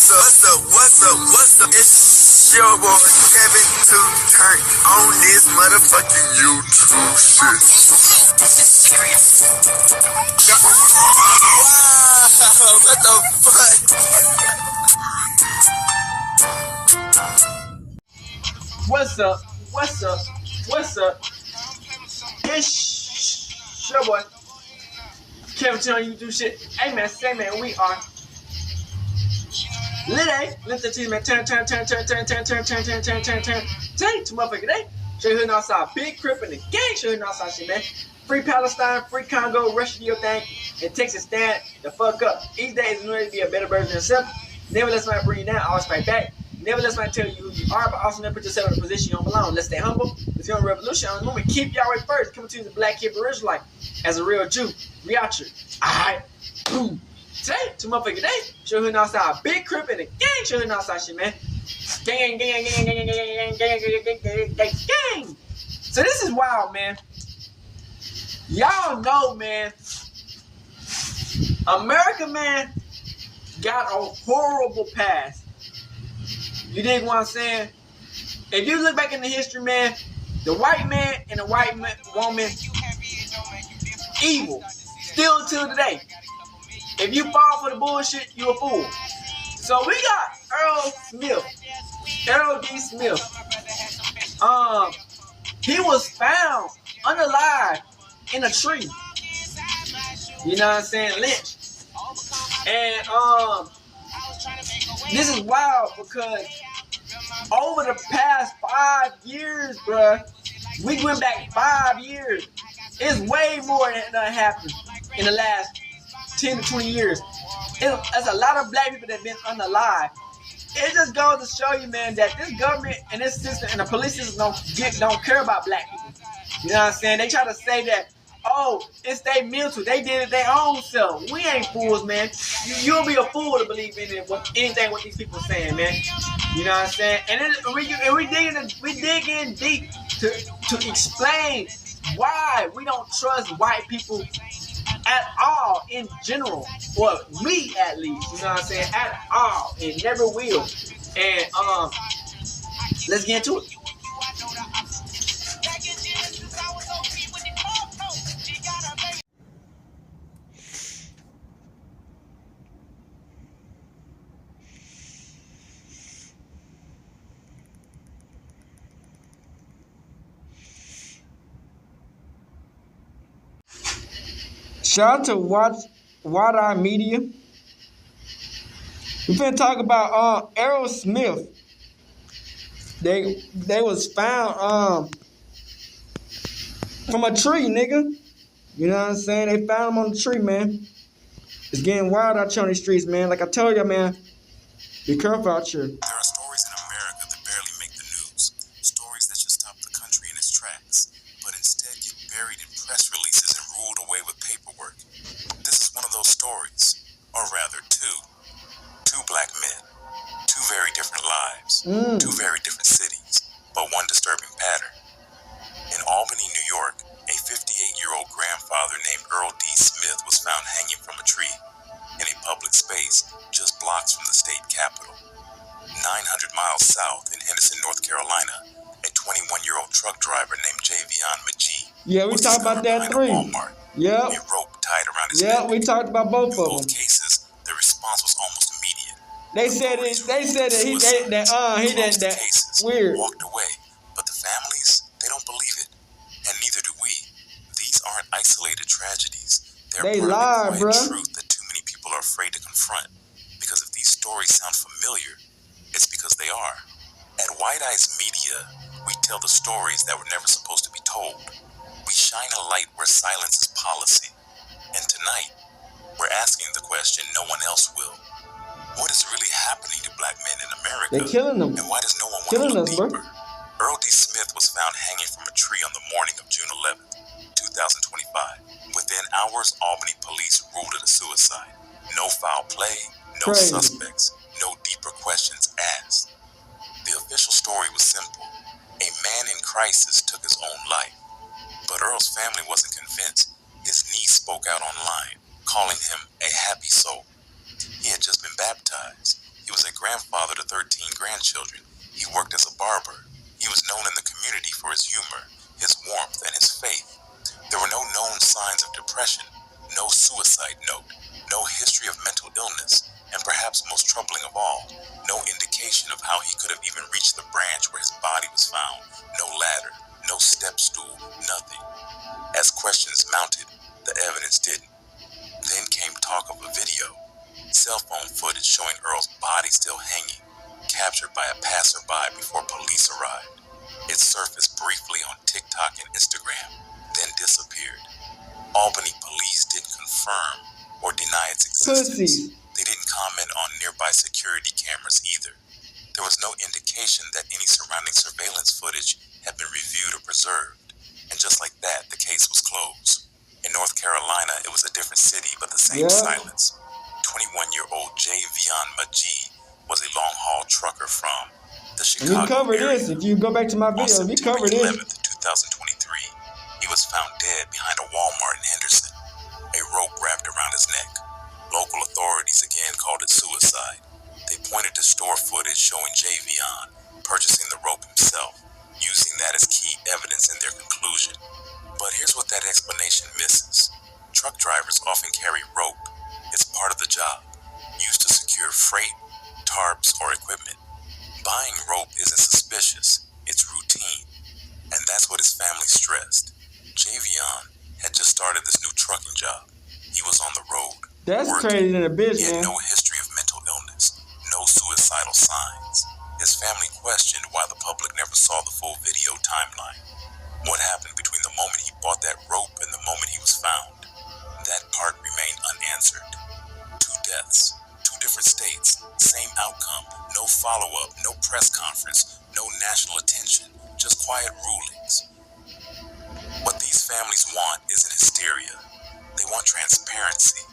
What's up? It's your boy Kevin to turn on this motherfucking YouTube shit. Wow, what the fuck? What's up? It's your boy Kevin to on YouTube shit. Hey man, say man, we are Let's man. Turn to motherfucker day. Show you outside. Big crip in the gang. Show you outside shit, man. Free Palestine, free Congo, Russia, your thing, and Texas stand the fuck up. Each day is going to be a better version of yourself. Never let somebody bring you down, always fight back. Never let somebody tell you who you are, but also never put yourself in a position you don't belong. Let's stay humble. Let's go on revolution. On the moment, keep Yahweh first. Coming to you the Blacc Hebrew Israelite as a real Jew. We out here. Alright. Boom. Today, to motherfucker day, show you outside. Big crip in the gang, show you outside shit, man. Gang. So this is wild, man. Y'all know, man, America, man, got a horrible past. You dig what I'm saying? If you look back in the history, man, the white man and the white woman, evil, still until today. If you fall for the bullshit, you a fool. So we got Earl D. Smith. He was found unalive in a tree. You know what I'm saying? Lynched. And this is wild because over the past 5 years, bruh, we went back 5 years. It's way more than happened in the last 10 to 20 years. There's a lot of black people that have been unalive. It just goes to show you, man, that this government and this system and the police system don't care about black people. You know what I'm saying? They try to say that, oh, it's their mental. They did it their own self. We ain't fools, man. You'll be a fool to believe in anything what these people are saying, man. You know what I'm saying? And then we dig in deep to explain why we don't trust white people at all in general, or me at least, you know what I'm saying, at all, and never will. And let's get into it. Shout out to Wide Media. We finna talk about Earl Smith. They was found from a tree, nigga. You know what I'm saying? They found him on the tree, man. It's getting wild out here on these streets, man. Like I told you, man, be careful out here. There are stories in America that barely make the news. Stories that should stop the country in its tracks, but instead get buried in press releases and ruled away with paperwork. This is one of those stories, or rather two black men, two very different lives, two very different cities, but one disturbing pattern. In Albany, New York, a 58-year-old grandfather named Earl D. Smith was found hanging from a tree in a public space just blocks from the state capitol. 900 miles south in Henderson, North Carolina, a 21-year-old truck driver named Javion McGee. Yeah, we talked about that three. Yeah. A rope tied around his neck. Yeah, we talked about both of them. In both cases, the response was almost immediate. They said that he weird. Walked away, but the families, they don't believe it, and neither do we. These aren't isolated tragedies. They lie, bro. Truth that too many people are afraid to confront. Because if these stories sound familiar, it's because they are. At White Eyes Media, we tell the stories that were never supposed to be told. We shine a light where silence is policy. And tonight, we're asking the question no one else will. What is really happening to black men in America? They're killing them. And why does no one want to look deeper? Earl D. Smith was found hanging from a tree on the morning of June 11th, 2025. Within hours, Albany police ruled it a suicide. No foul play, no suspects, no deeper questions asked. The official story was simple. A man in crisis took his own life. But Earl's family wasn't convinced. His niece spoke out online, calling him a happy soul. He had just been baptized. He was a children. He worked as a barber. He was known in the community for his humor, his warmth, and his faith. There were no known signs of depression, no suicide note, no history of mental illness, and perhaps most troubling of all, no indication of how he could have even reached the branch where his body was found. No ladder, no step stool, nothing. As questions mounted, the evidence didn't. Then came talk of a video. Cell phone footage showing Earl's body still hanging, captured by a passerby before police arrived. It surfaced briefly on TikTok and Instagram, then disappeared. Albany police didn't confirm or deny its existence. Pussies. They didn't comment on nearby security cameras either. There was no indication that any surrounding surveillance footage had been reviewed or preserved. And just like that, the case was closed. In North Carolina, it was a different city, but the same silence. 21-year-old Javion Majid was a long-haul trucker from the Chicago area. We covered area. this. If you go back to my video, we covered this. On September 11th, 2023, he was found dead behind a Walmart in Henderson, a rope wrapped around his neck. Local authorities again called it suicide. They pointed to store footage showing Javion purchasing the rope himself, using that as key evidence in their conclusion. But here's what that explanation misses. Truck drivers often carry rope. It's part of the job, used to secure freight, tarps, or equipment. Buying rope isn't suspicious, it's routine. And that's what his family stressed. Javion had just started this new trucking job. He was on the road. That's working. crazy than a bitch, He had man. no history of mental illness, no suicidal signs. His family questioned why the public never saw the full video timeline. What happened between the moment he bought that rope and the moment he was found? That part remained unanswered. 2 deaths, 2 different states, same outcome, no follow-up, no press conference, no national attention, just quiet rulings. What these families want isn't hysteria. They want transparency.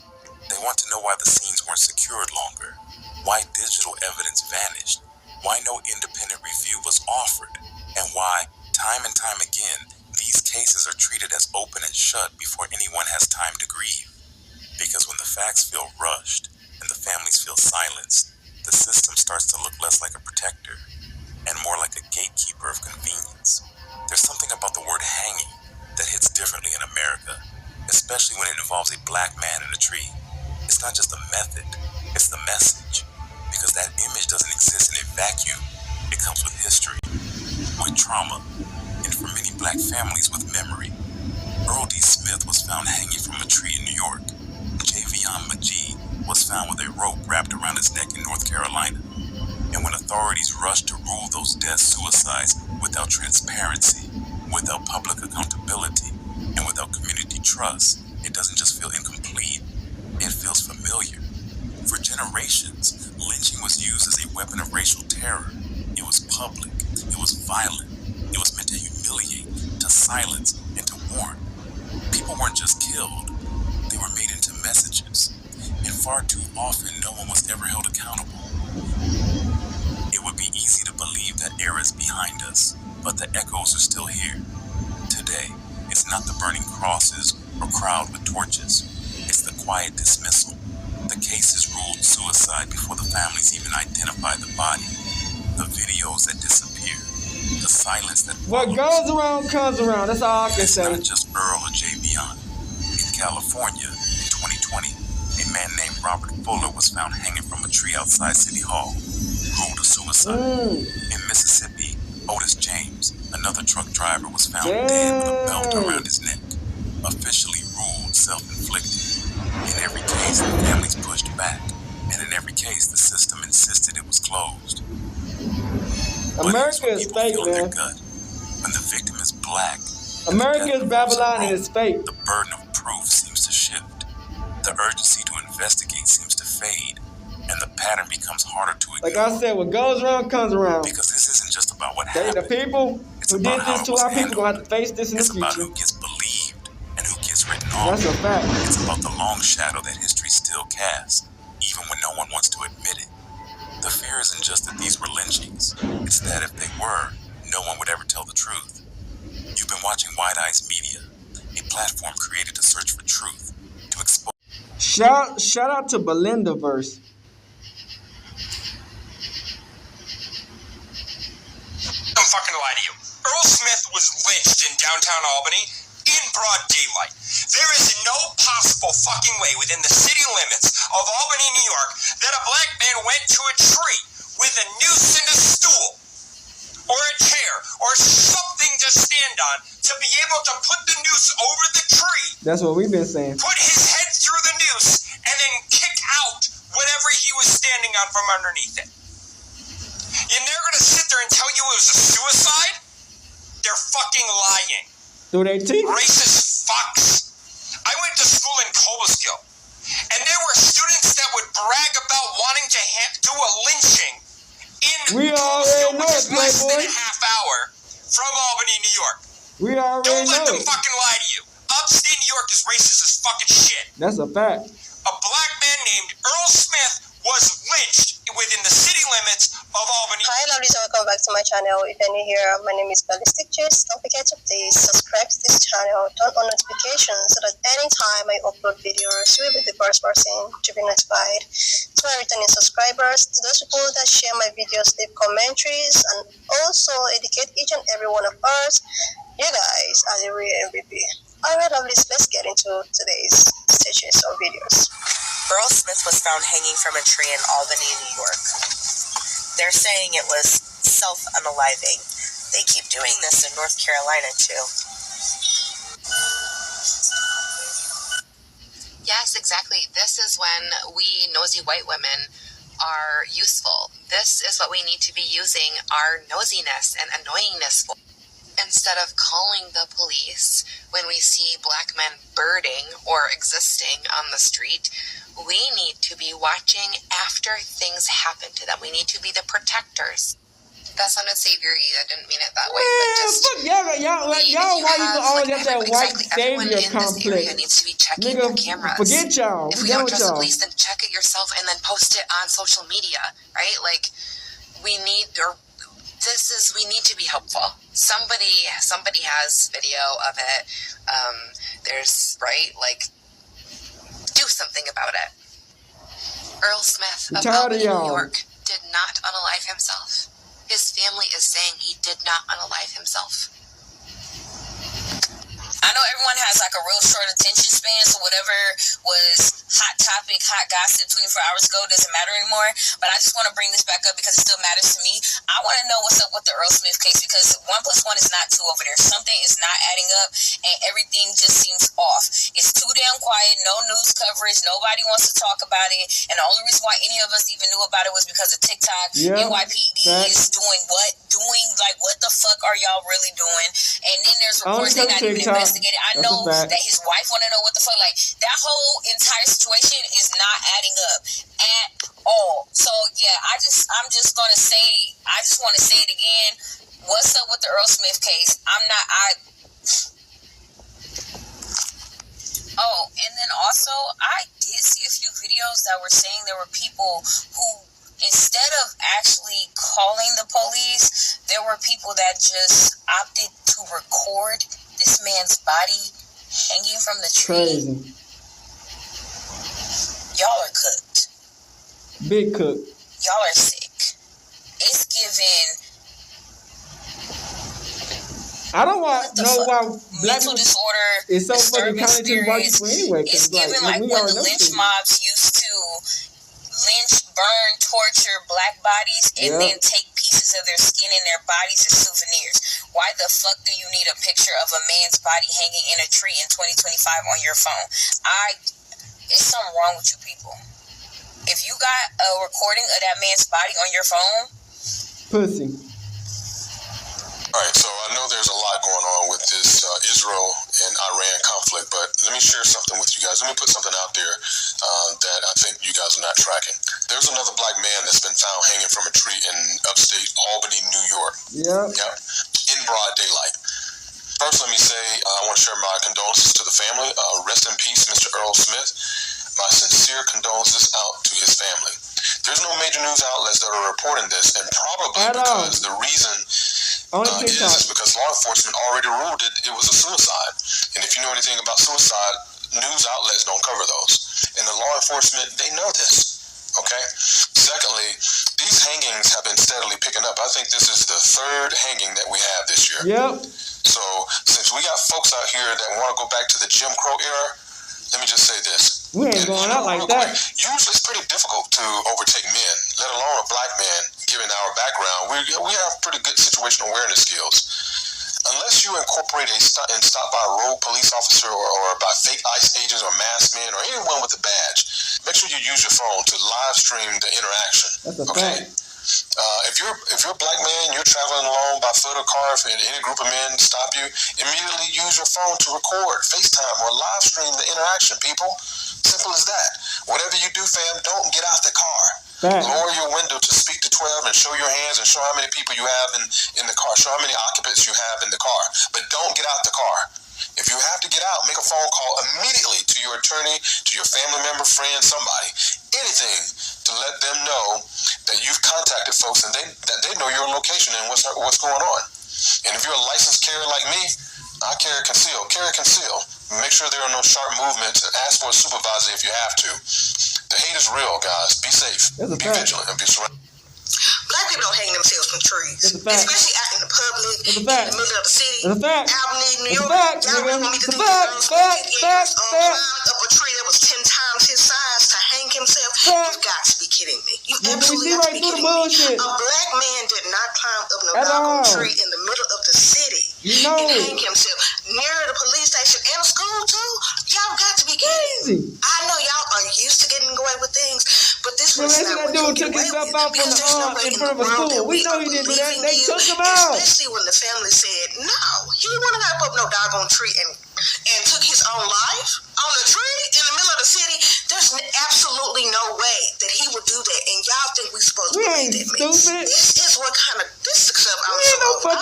They want to know why the scenes weren't secured longer, why digital evidence vanished, why no independent review was offered, and why, time and time again, these cases are treated as open and shut before anyone has time to grieve. Because when the facts feel rushed and the families feel silenced, the system starts to look less like a protector and more like a gatekeeper of convenience. There's something about the word hanging that hits differently in America, especially when it involves a black man in a tree. It's not just a method, it's the message. Because that image doesn't exist in a vacuum. It comes with history, with trauma, and for many black families with memory. Earl D. Smith was found hanging from a tree in New York. Javion Majid was found with a rope wrapped around his neck in North Carolina. And when authorities rushed to rule those deaths suicides without transparency, without public accountability, and without community trust, it doesn't just feel incomplete, it feels familiar. For generations, lynching was used as a weapon of racial terror. It was public, it was violent, it was meant to humiliate, to silence, and to warn. People weren't just killed, they were made into messages. And far too often, no one was ever held accountable. It would be easy to believe that era is behind us, but the echoes are still here. Today, it's not the burning crosses or crowd with torches. It's the quiet dismissal. The case is ruled suicide before the families even identify the body. The videos that disappear. The silence that follows. What goes around comes around. That's all I can say. It's not just Earl or Javion. In California, in 2020, a man named Robert Fuller was found hanging from a tree outside City Hall, ruled a suicide. In Mississippi, Otis James, another truck driver, was found dead with a belt around his neck, officially ruled self-inflicted. In every case, the families pushed back, and in every case, the system insisted it was closed. America is fake, man. When the victim is black, America is Babylon and it's fake. The burden of proof seems to shift. The urgency to investigate seems to fade, and the pattern becomes harder to ignore. Like I said, what goes around comes around. Because this isn't just about what The happened. people It's who about did how this it to was our people handled. gonna have to face this in the It's about future. who gets believed and who gets written off. That's a fact. It's about the long shadow that history still casts, even when no one wants to admit it. The fear isn't just that these were lynchings. It's that if they were, no one would ever tell the truth. You've been watching Wide Eyes Media, a platform created to search for truth, to expose. Shout out to Belinda verse. fucking lie to you. Earl Smith was lynched in downtown Albany in broad daylight. There is no possible fucking way within the city limits of Albany, New York, that a black man went to a tree with a noose and a stool, or a chair, or something to stand on to be able to put the noose over the tree. That's what we've been saying. Put his head through the noose and then kick out whatever he was standing on from underneath it. And they're going to sit there and tell you it was a suicide? They're fucking lying. Through their teeth. Racist fucks. I went to school in Cobleskill, and there were students that would brag about wanting to do a lynching in Cobleskill, which is less than a half hour from Albany, New York. We already Don't let them know. fucking lie to you. Upstate New York is racist as fucking shit. That's a fact. A black man named Earl Smith was lynched within the city limits of Albany. Hi lovelies, and welcome back to my channel. If you're new here, my name is Ballistic Juice. Don't forget to please subscribe to this channel, turn on notifications so that anytime I upload videos, you will be the first person to be notified. To my returning subscribers, to those people that share my videos, leave commentaries, and also educate each and every one of us, you guys are the real MVP. Alright lovelies, let's get into today's stitches or videos. Earl Smith was found hanging from a tree in Albany, New York. They're saying it was self-unaliving. They keep doing this in North Carolina, too. Yes, exactly. This is when we nosy white women are useful. This is what we need to be using our nosiness and annoyingness for. Instead of calling the police when we see black men birding or existing on the street, we need to be watching after things happen to them. We need to be the protectors. That sounded savory. I didn't mean it that way. But just y'all, why you always got that white savior complex? This area needs to be checking Nigga, their cameras. forget y'all. If we don't trust the police, then check it yourself and then post it on social media, right? Like, we need to be helpful. Somebody has video of it. Do something about it. Earl Smith of Albany, New York did not unalive himself. His family is saying he did not unalive himself. I know everyone has like a real short attention span, so whatever was hot topic, hot gossip 24 hours ago doesn't matter anymore. But I just want to bring this back up because it still matters to me. I want to know what's up with the Earl Smith case because 1 + 1 is not 2 over there. Something is not adding up and everything just seems off. It's too damn quiet, no news coverage, nobody wants to talk about it. And the only reason why any of us even knew about it was because of TikTok. NYPD is doing what? What the fuck are y'all really doing? And then there's reports they're not even investigated. I know that his wife want to know what the fuck. Like, that whole entire situation is not adding up at all. So yeah, I just want to say it again. What's up with the Earl Smith case? Oh, and then also I did see a few videos that were saying there were people who, instead of actually calling the police, there were people that just opted to record this man's body hanging from the tree. Crazy. Y'all are cooked. Big cook. Y'all are sick. It's giving. I don't want to know why black mental disorder is so fucking counted to white people anyway. It's giving like when the lynch mobs used to lynch, burn, torture black bodies and then take pieces of their skin and their bodies as souvenirs. Why the fuck do you need a picture of a man's body hanging in a tree in 2025 on your phone? It's something wrong with you people. If you got a recording of that man's body on your phone, pussy. Alright, so I know there's a lot going on with this Israel and Iran conflict, but let me share something with you guys. Let me put something out there that I think you guys are not tracking. There's another black man that's been found hanging from a tree in upstate Albany, New York. Yep. In broad daylight. First, let me say I want to share my condolences to the family. Rest in peace, Mr. Earl Smith. My sincere condolences out to his family. There's no major news outlets that are reporting this, and probably because the reason is because law enforcement already ruled it was a suicide. And if you know anything about suicide, news outlets don't cover those. And the law enforcement, they know this. Okay? Secondly, these hangings have been steadily picking up. I think this is the third hanging that we have this year. Yep. So since we got folks out here that want to go back to the Jim Crow era, let me just say this. We ain't going out like that. Usually it's pretty difficult to overtake men, let alone a black man, given our background. We have pretty good situational awareness skills. Unless you incorporate and stop by a rogue police officer or by fake ICE agents or masked men or anyone with a badge, make sure you use your phone to live stream the interaction. That's a okay? fact. If you're a black man, you're traveling along by foot or car, if any group of men stop you, immediately use your phone to record, FaceTime, or live stream the interaction, people. Simple as that. Whatever you do, fam, don't get out the car. Fact. Lower your window to speak to 12 and show your hands and show how many people you have in the car. Show how many occupants you have in the car. But don't get out the car. If you have to get out, make a phone call immediately to your attorney, to your family member, friend, somebody. Anything to let them know that you've contacted folks and that they know your location and what's going on. And if you're a licensed carrier like me, I carry conceal. Carry conceal. Make sure there are no sharp movements. Ask for a supervisor if you have to. The hate is real, guys. Be safe. Be vigilant. And be surrounded. Black people don't hang themselves from trees, especially out in the public, in the middle of the city, Albany, New York. Y'all really want me to think the girls climbed up a tree that was 10 times his size to hang himself? You've got to be kidding me. You absolutely got to be kidding me. A black man did not climb up no doggone tree in the middle of the city and hang himself near the police station and a school too. Y'all got to be kidding me. I know y'all are used to getting away with things, but this was not what you get away with, because there's no way in the world that we are believing you, especially when the family said, no, he wouldn't have up no doggone tree and took his own life on a tree in the middle of the city. There's absolutely no way that he would do that, and y'all think we supposed to believe that, man. This is what kind of, this is stuff I'm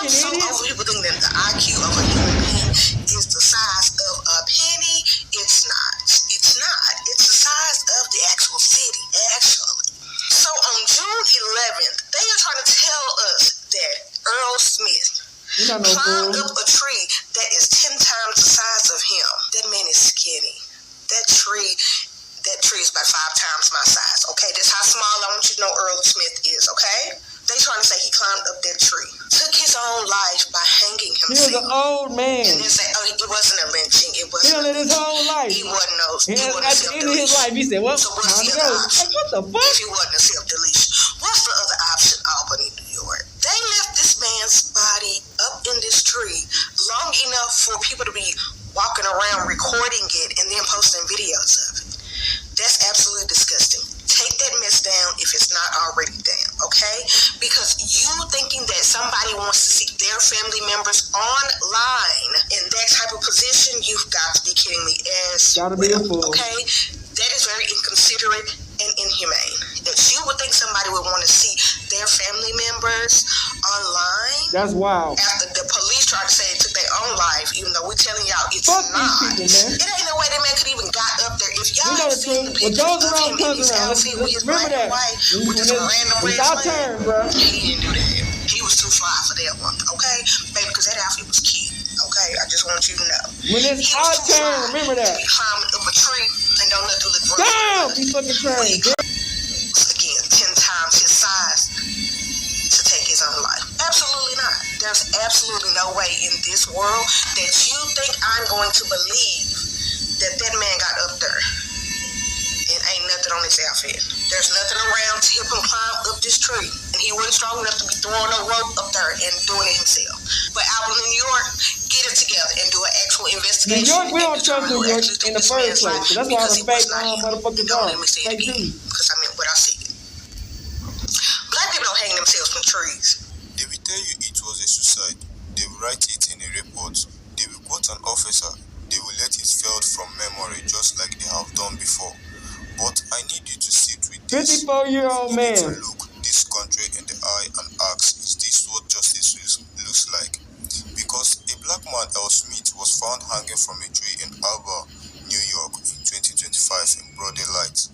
so over people thinking that the IQ of a human being is the size of a penny. It's not. It's not. It's the size of the actual city, actually. So on June 11th, they are trying to tell us that Earl Smith climbed up a tree that is 10 times the size of him. That man is skinny. That tree is about 5 times my size, okay? That's how small I want you to know Earl Smith is, okay? They trying to say he climbed up that tree, took his own life by hanging himself. He was an old man. And then say, oh, it wasn't a lynching. It wasn't. He lived his whole life. He wasn't no. At the end of his life, he said, "Well, so what's the other option? What the fuck? If he wasn't a self-deletion, what's the other option? Albany, New York. They left this man's body up in this tree long enough for people to be walking around recording it and then posting videos of it. That's absolutely disgusting. Take that mess down if it's not already down, okay? Because you thinking that somebody wants to see their family members online in that type of position, you've got to be kidding me as Gotta be a fool. Okay? That is very inconsiderate and inhumane. That you would think somebody would want to see their family members online. That's wild. After the police tried to say it took their own life, even though we're telling y'all it's Fuck not. these people, man. It ain't no way that man could even got up there. If y'all know had the seen the truth. pictures What goes of around him in comes his around. outfit with his Remember black and that. white, with this random red Without flag, turn, bro. he didn't do that. He was too fly for that one, okay? Baby, because that outfit was cute, okay? I just want you to know. When it's our turn, remember that. To be climbing up a tree and don't nothing look wrong. Damn, he fucking trained. Again, 10 times his size to take his own life. Absolutely not. There's absolutely no way in this world that you think I'm going to believe that man got up there and ain't nothing on his outfit. There's nothing around to help him climb up this tree. And he wasn't strong enough to be throwing a rope up there and doing it himself. But Albany, New York, get it together and do an actual investigation. New York, we don't trust New York in the first place. So that's why all the fake motherfuckers are. Fake news. Because I mean what I see. Black people don't hang themselves from trees. They will tell you it was a suicide. They will write it in a report. They will quote an officer. They will let it fade from memory just like they have done before. But I need you to sit with this. 54-year-old man. You need to look this country in the eye and ask, is this what justice looks like? Because a black man, Earl Smith, was found hanging from a tree in Albany, New York in 2025 in broad daylight,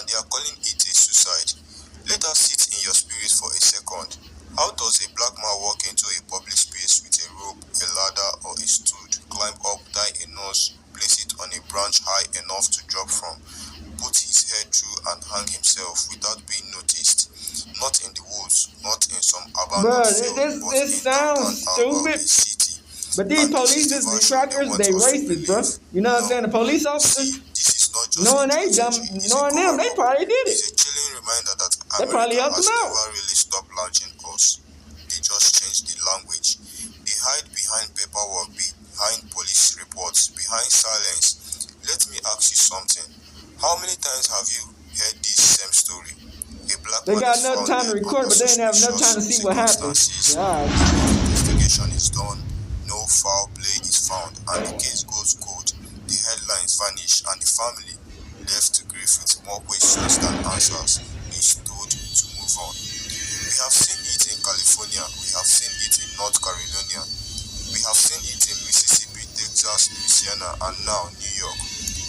and they are calling it a suicide. Let us sit in your spirit for a second. How does a black man walk into a public space with a rope, a ladder, or a stool, climb up, tie a nose, place it on a branch high enough to drop from, put his head through and hang himself without being noticed, not in the abandoned Bruh, field, this but in sounds downtown stupid. a city. But these And this is police, the these version they crackers, want they us to racist, bro. believe. You know what I'm Now, saying? The police see, officers, this is not just knowing a they dumb, strategy, it's a knowing them, they cover-up. probably did It's it. a chilling reminder that They probably America helped has them out. never really stopped launching us. They just changed the language. They hide behind paperwork, behind police reports, behind silence. Let me ask you something. How many times have you heard this same story? A black They man got is enough found time to dead record, under but they didn't have enough time to suspicious see what happened. circumstances. Yeah. No investigation is done. No foul play is found, and the case goes cold. The headlines vanish, and the family, left to grieve with more questions than answers, is told to move on. We have seen it in California. We have seen it in North Carolina. We have seen it in Mississippi, Texas, Louisiana, and now New York.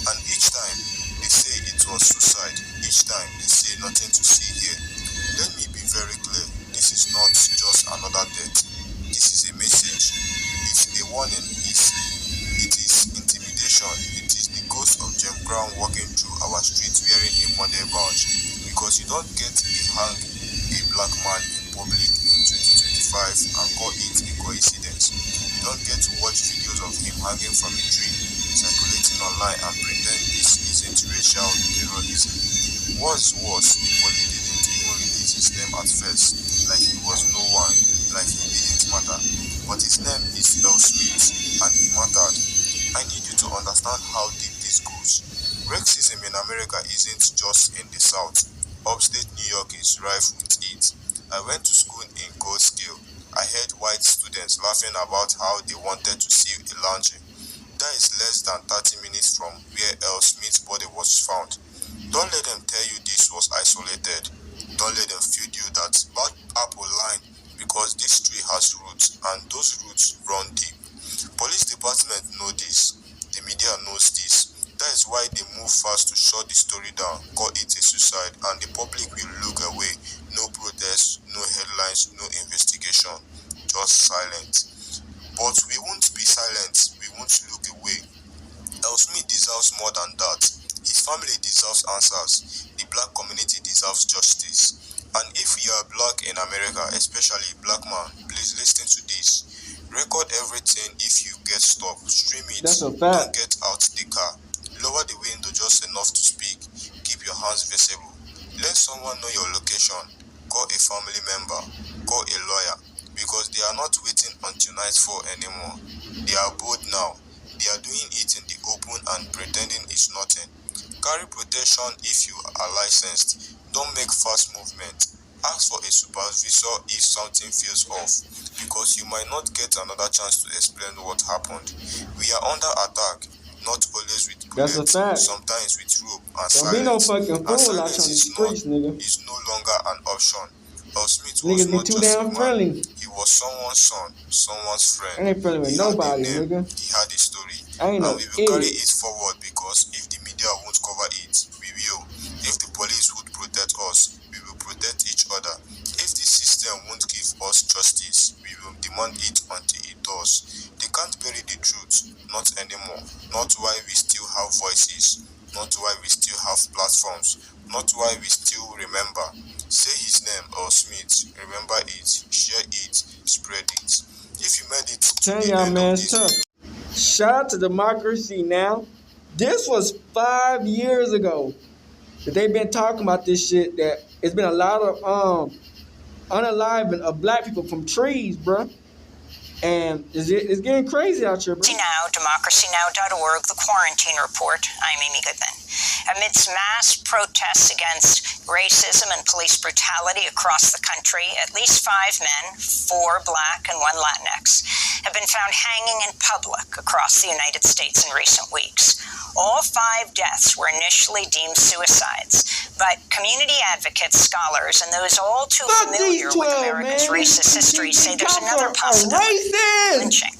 And each time they say it was suicide. Each time they say nothing to see here. Let me be very clear. This is not just another death. This is a message. It's a warning. It is intimidation. It is the ghost of Jim Brown walking through our streets wearing a model badge. Because you don't get to hang a black man in public in 2025 and call it a coincidence. You don't get to watch videos of him hanging from a tree, circulating online, and pretend this isn't racial terrorism. What's worse, the police didn't even release his name at first, like he was no one, like he didn't matter. But his name is Earl Smith, and he mattered. I need you to understand how deep this goes. Racism in America isn't just in the South. Upstate New York is rife with it. I went to school in Goldskill. I heard white students laughing about how they wanted to see a lynching. That is less than 30 minutes from where Earl Smith's body was found. Don't let them tell you this was isolated. Don't let them feed you that bad apple line, because this tree has roots, and those roots run deep. Police department know this. The media knows this. That is why they move fast to shut the story down, call it a suicide, and the public will look away. No protests, no headlines, no investigation, just silence. But we won't be silent. We won't look away. Earl Smith deserves more than that. His family deserves answers. The black community deserves justice. And if you are black in America, especially black man, please listen to this. Record everything. If you get stopped, stream it. That's a fact. Don't get out the car. Lower the window just enough to speak. Keep your hands visible. Let someone know your location. Call a family member. Call a lawyer. Because they are not waiting until nightfall anymore. They are bold now. They are doing it in the open and pretending it's nothing. Carry protection if you are licensed. Don't make fast movement. Ask for a supervisor if something feels off, because you might not get another chance to explain what happened. We are under attack, not always with bullets, That's a fact. sometimes with rope and Don't silence. be no fucking And fool out silence on these streets, nigga. is no longer an option. Earl Smith was Niggas be not too just a damn man. friendly. He was someone's son, someone's friend. I ain't friendly with He had a nobody, name, nigga. he had a story. I ain't no And we will carry idiot. it forward, because if the media won't cover it, we will. If the police would protect us, we will protect each other. If the system won't give us justice, we will demand it until it does. They can't bury the truth, not anymore. Not while we still have voices, not while we still have platforms, not while we still remember. Say his name, Earl Smith. Remember it, share it, spread it. If you made it to Tell the y'all, end man, of it's this tough. Shout out to Democracy Now! This was 5 years ago that they've been talking about this shit. That it's been a lot of unaliving of black people from trees, bruh. And it's getting crazy out here, bro. Now, democracynow.org, the quarantine report. I'm Amy Goodman. Amidst mass protests against racism and police brutality across the country, at least 5 men, 4 Black and 1 Latinx, have been found hanging in public across the United States in recent weeks. All 5 deaths were initially deemed suicides, but community advocates, scholars, and those all too familiar with America's racist history say there's another possibility: lynching.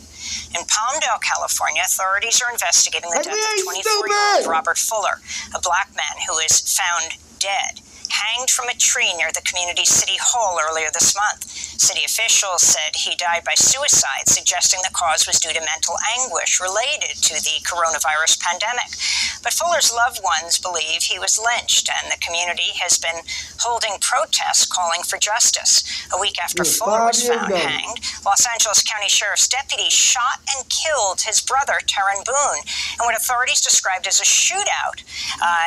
In Palmdale, California, authorities are investigating the death of 24-year-old Robert Fuller, a black man who is found dead, hanged from a tree near the community city hall earlier this month. City officials said he died by suicide, suggesting the cause was due to mental anguish related to the coronavirus pandemic. But Fuller's loved ones believe he was lynched, and the community has been holding protests calling for justice. A week after Fuller was found hanged, Los Angeles County Sheriff's deputy shot and killed his brother, Terran Boone, in what authorities described as a shootout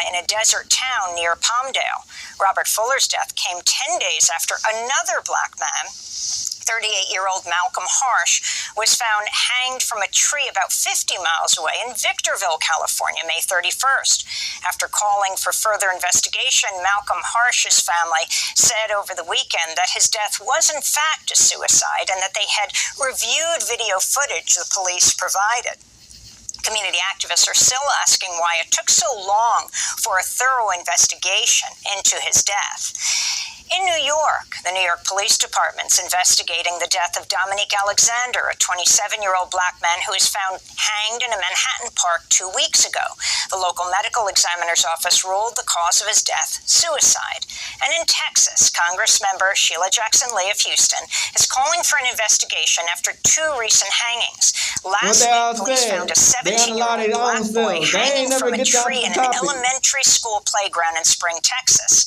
in a desert town near Palmdale. Robert Fuller's death came 10 days after another black man, 38-year-old Malcolm Harsh, was found hanged from a tree about 50 miles away in Victorville, California, May 31st. After calling for further investigation, Malcolm Harsh's family said over the weekend that his death was in fact a suicide and that they had reviewed video footage the police provided. Community activists are still asking why it took so long for a thorough investigation into his death. In New York, the New York Police Department's investigating the death of Dominique Alexander, a 27-year-old black man who was found hanged in a Manhattan park 2 weeks ago. The local medical examiner's office ruled the cause of his death suicide. And in Texas, Congressmember Sheila Jackson Lee of Houston is calling for an investigation after 2 recent hangings. Last week, police found a 17-year-old black boy hanging from a tree in an elementary school playground in Spring, Texas.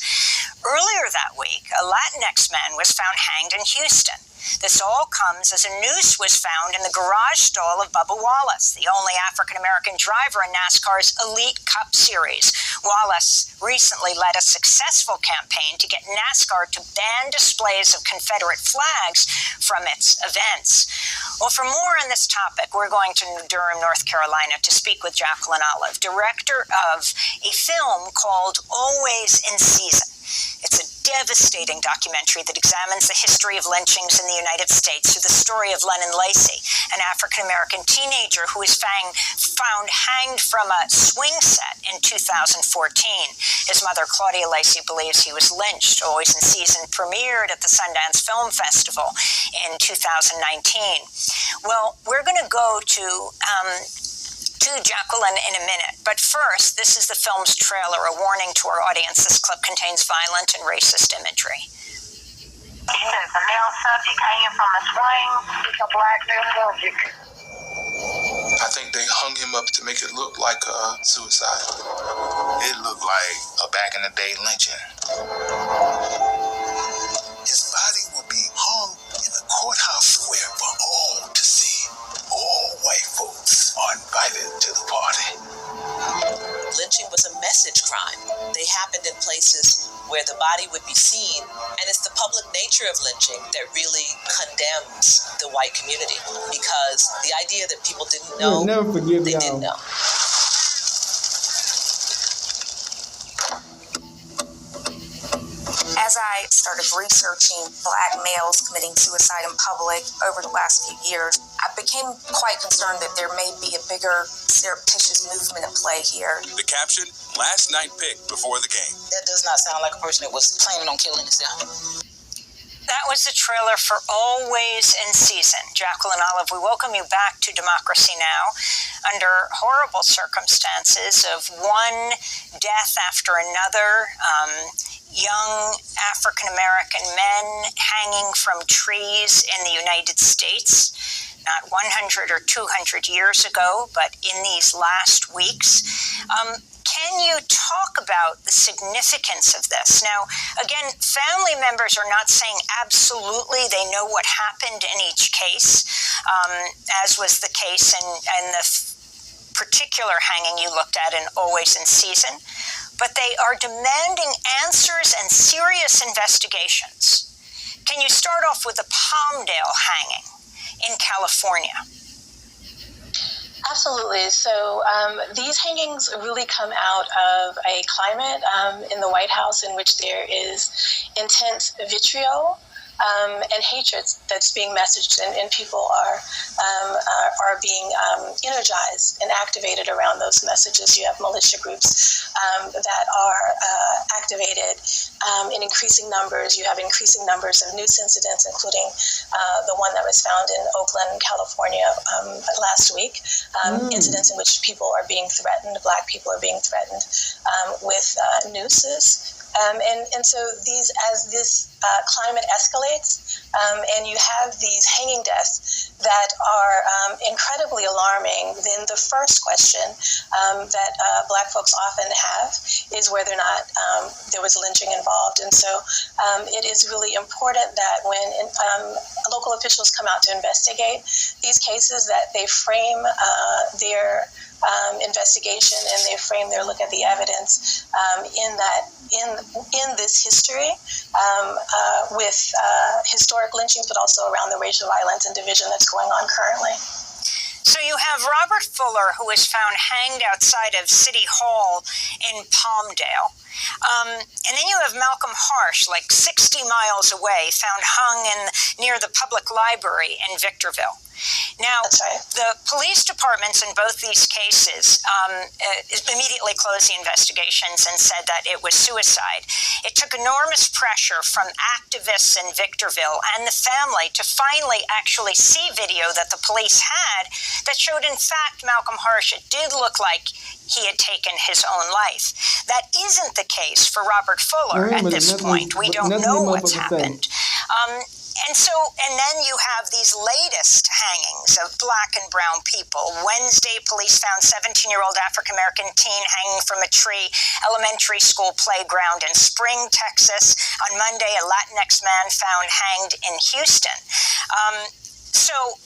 Earlier that week, a Latinx man was found hanged in Houston. This all comes as a noose was found in the garage stall of Bubba Wallace, the only African-American driver in NASCAR's Elite Cup Series. Wallace recently led a successful campaign to get NASCAR to ban displays of Confederate flags from its events. Well, for more on this topic, we're going to Durham, North Carolina, to speak with Jacqueline Olive, director of a film called Always in Season. It's a devastating documentary that examines the history of lynchings in the United States through the story of Lennon Lacey, an African-American teenager who was found hanged from a swing set in 2014. His mother, Claudia Lacey, believes he was lynched. Always in Season premiered at the Sundance Film Festival in 2019. Well, we're going to go to Jacqueline in a minute. But first, this is the film's trailer, a warning to our audience. This clip contains violent and racist imagery. There's a male subject hanging from a swing. It's a black male subject. I think they hung him up to make it look like a suicide. It looked like a back in the day lynching. His body will be hung in the courthouse square for all to see. All white folks are invited to the party. Lynching was a message crime. They happened in places where the body would be seen, and it's the public nature of lynching that really condemns the white community, because the idea that people didn't know, they didn't know. As I started researching black males committing suicide in public over the last few years, I became quite concerned that there may be a bigger surreptitious movement at play here. The caption, last night picked before the game. That does not sound like a person that was planning on killing himself. That was the trailer for Always in Season. Jacqueline Olive, we welcome you back to Democracy Now! Under horrible circumstances of one death after another, young African-American men hanging from trees in the United States, not 100 or 200 years ago, but in these last weeks. Can you talk about the significance of this? Now, again, family members are not saying absolutely they know what happened in each case, as was the case in the particular hanging you looked at in Always in Season, but they are demanding answers and serious investigations. Can you start off with the Palmdale hanging in California? Absolutely. So these hangings really come out of a climate in the White House in which there is intense vitriol and hatred that's being messaged, and people are being energized and activated around those messages. You have militia groups that are activated in increasing numbers. You have increasing numbers of news incidents, including the one that was found in Oakland, California last week, incidents in which people are being threatened, Black people are being threatened with nooses. And so as this climate escalates, and you have these hanging deaths that are incredibly alarming, then the first question that Black folks often have is whether or not there was lynching involved. And so it is really important that when local officials come out to investigate these cases, that they frame their investigation and they frame their look at the evidence in this history with historic lynchings, but also around the racial violence and division that's going on currently. So you have Robert Fuller, who was found hanged outside of City Hall in Palmdale. And then you have Malcolm Harsh, like 60 miles away, found hung near the public library in Victorville. Now, the police departments in both these cases immediately closed the investigations and said that it was suicide. It took enormous pressure from activists in Victorville and the family to finally actually see video that the police had that showed, in fact, Malcolm Harsh, it did look like he had taken his own life. That isn't the case for Robert Fuller at this point. We don't know what's happened. And then you have these latest hangings of Black and brown people. Wednesday, police found 17-year-old African-American teen hanging from a tree, elementary school playground in Spring, Texas. On Monday, a Latinx man found hanged in Houston.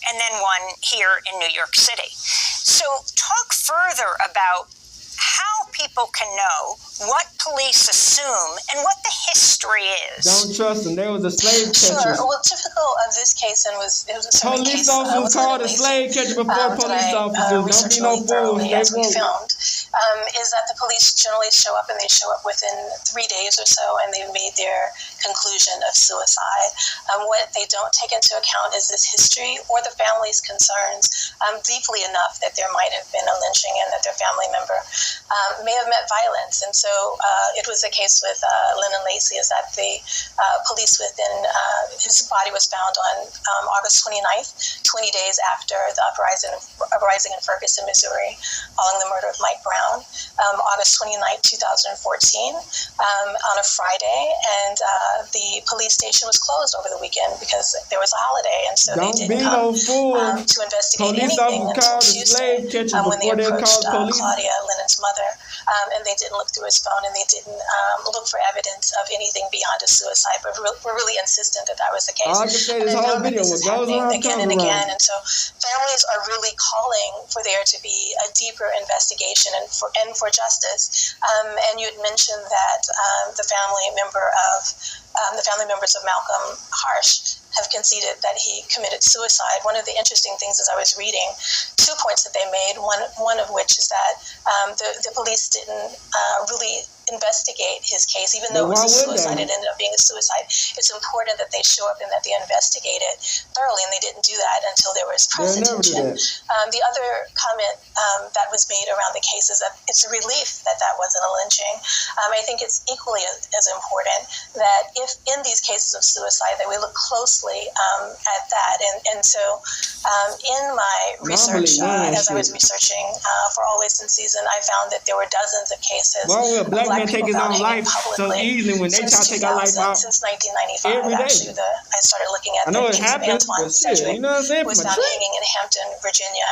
And then one here in New York City. So talk further about how people can know what police assume and what the history is. Don't trust them. There was a slave catcher. Sure. Well, typical of this case, and it was a police case, officers called a slave catcher before police officers. Don't be no fools. As we filmed, is that the police generally show up, and they show up within 3 days or so, and they've made their conclusion of suicide. What they don't take into account is this history or the family's concerns deeply enough that there might have been a lynching and that their family member may have met violence. And so it was the case with Lennon Lacey, is that the police his body was found on August 29th, 20 days after the uprising in Ferguson, Missouri, following the murder of Mike Brown. August 29th, 2014, on a Friday, and the police station was closed over the weekend because there was a holiday, and so they didn't come to investigate anything until Tuesday when they approached Claudia, Lennon's mother, and they didn't look through his phone, and they didn't look for evidence of anything beyond a suicide, but were really insistent that was the case. And this whole video was happening again and again, and so families are really calling for there to be a deeper investigation and for justice. And you had mentioned that the family members of Malcolm Harsh have conceded that he committed suicide. One of the interesting things as I was reading, 2 points that they made, one of which is that the police didn't really investigate his case, even though it was a suicide. It ended up being a suicide. It's important that they show up and that they investigate it thoroughly, and they didn't do that until there was press attention. The other comment that was made around the case is that it's a relief that wasn't a lynching. I think it's equally as important that if in these cases of suicide that we look closely at that. And so in my research, as I was researching for Always in Season, I found that there were dozens of cases. Black take his own life so easily when they try to take our life out. Since 1995, every day. actually, I started looking at I know the it case of happens, Antoine but shit, Sedgwick, you know what I'm saying? who was found hanging in Hampton, Virginia,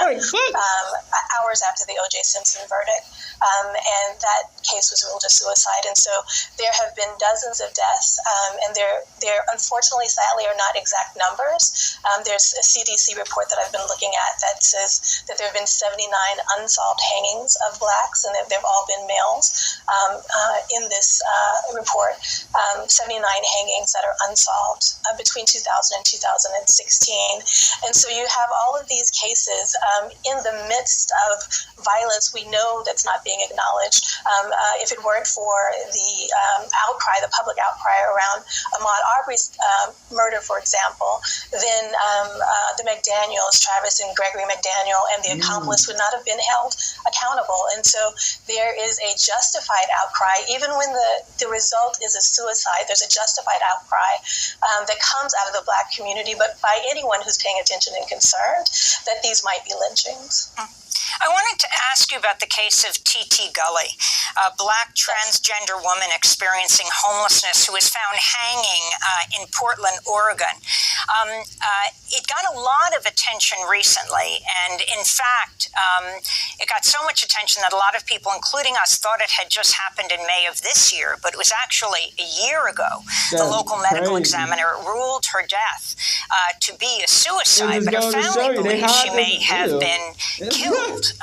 hours after the O.J. Simpson verdict. And that case was ruled a suicide. And so there have been dozens of deaths, and they're unfortunately, sadly, are not exact numbers. There's a CDC report that I've been looking at that says that there have been 79 unsolved hangings of Blacks, and that they've all been males. In this report, 79 hangings that are unsolved between 2000 and 2016. And so you have all of these cases in the midst of violence we know that's not being acknowledged. If it weren't for the outcry, the public outcry around Ahmaud Arbery's murder, for example, then the McDaniels, Travis and Gregory McDaniel, and the accomplice would not have been held accountable. And so there is a justified outcry outcry, even when the result is a suicide. There's a justified outcry that comes out of the Black community, but by anyone who's paying attention and concerned that these might be lynchings. I wanted to ask you about the case of T.T. Gully, a Black transgender woman experiencing homelessness who was found hanging in Portland, Oregon. It got a lot of attention recently, and in fact, it got so much attention that a lot of people, including us, thought it had just happened in May of this year, but it was actually a year ago. The local medical examiner ruled her death to be a suicide, but her family believes she may have been killed.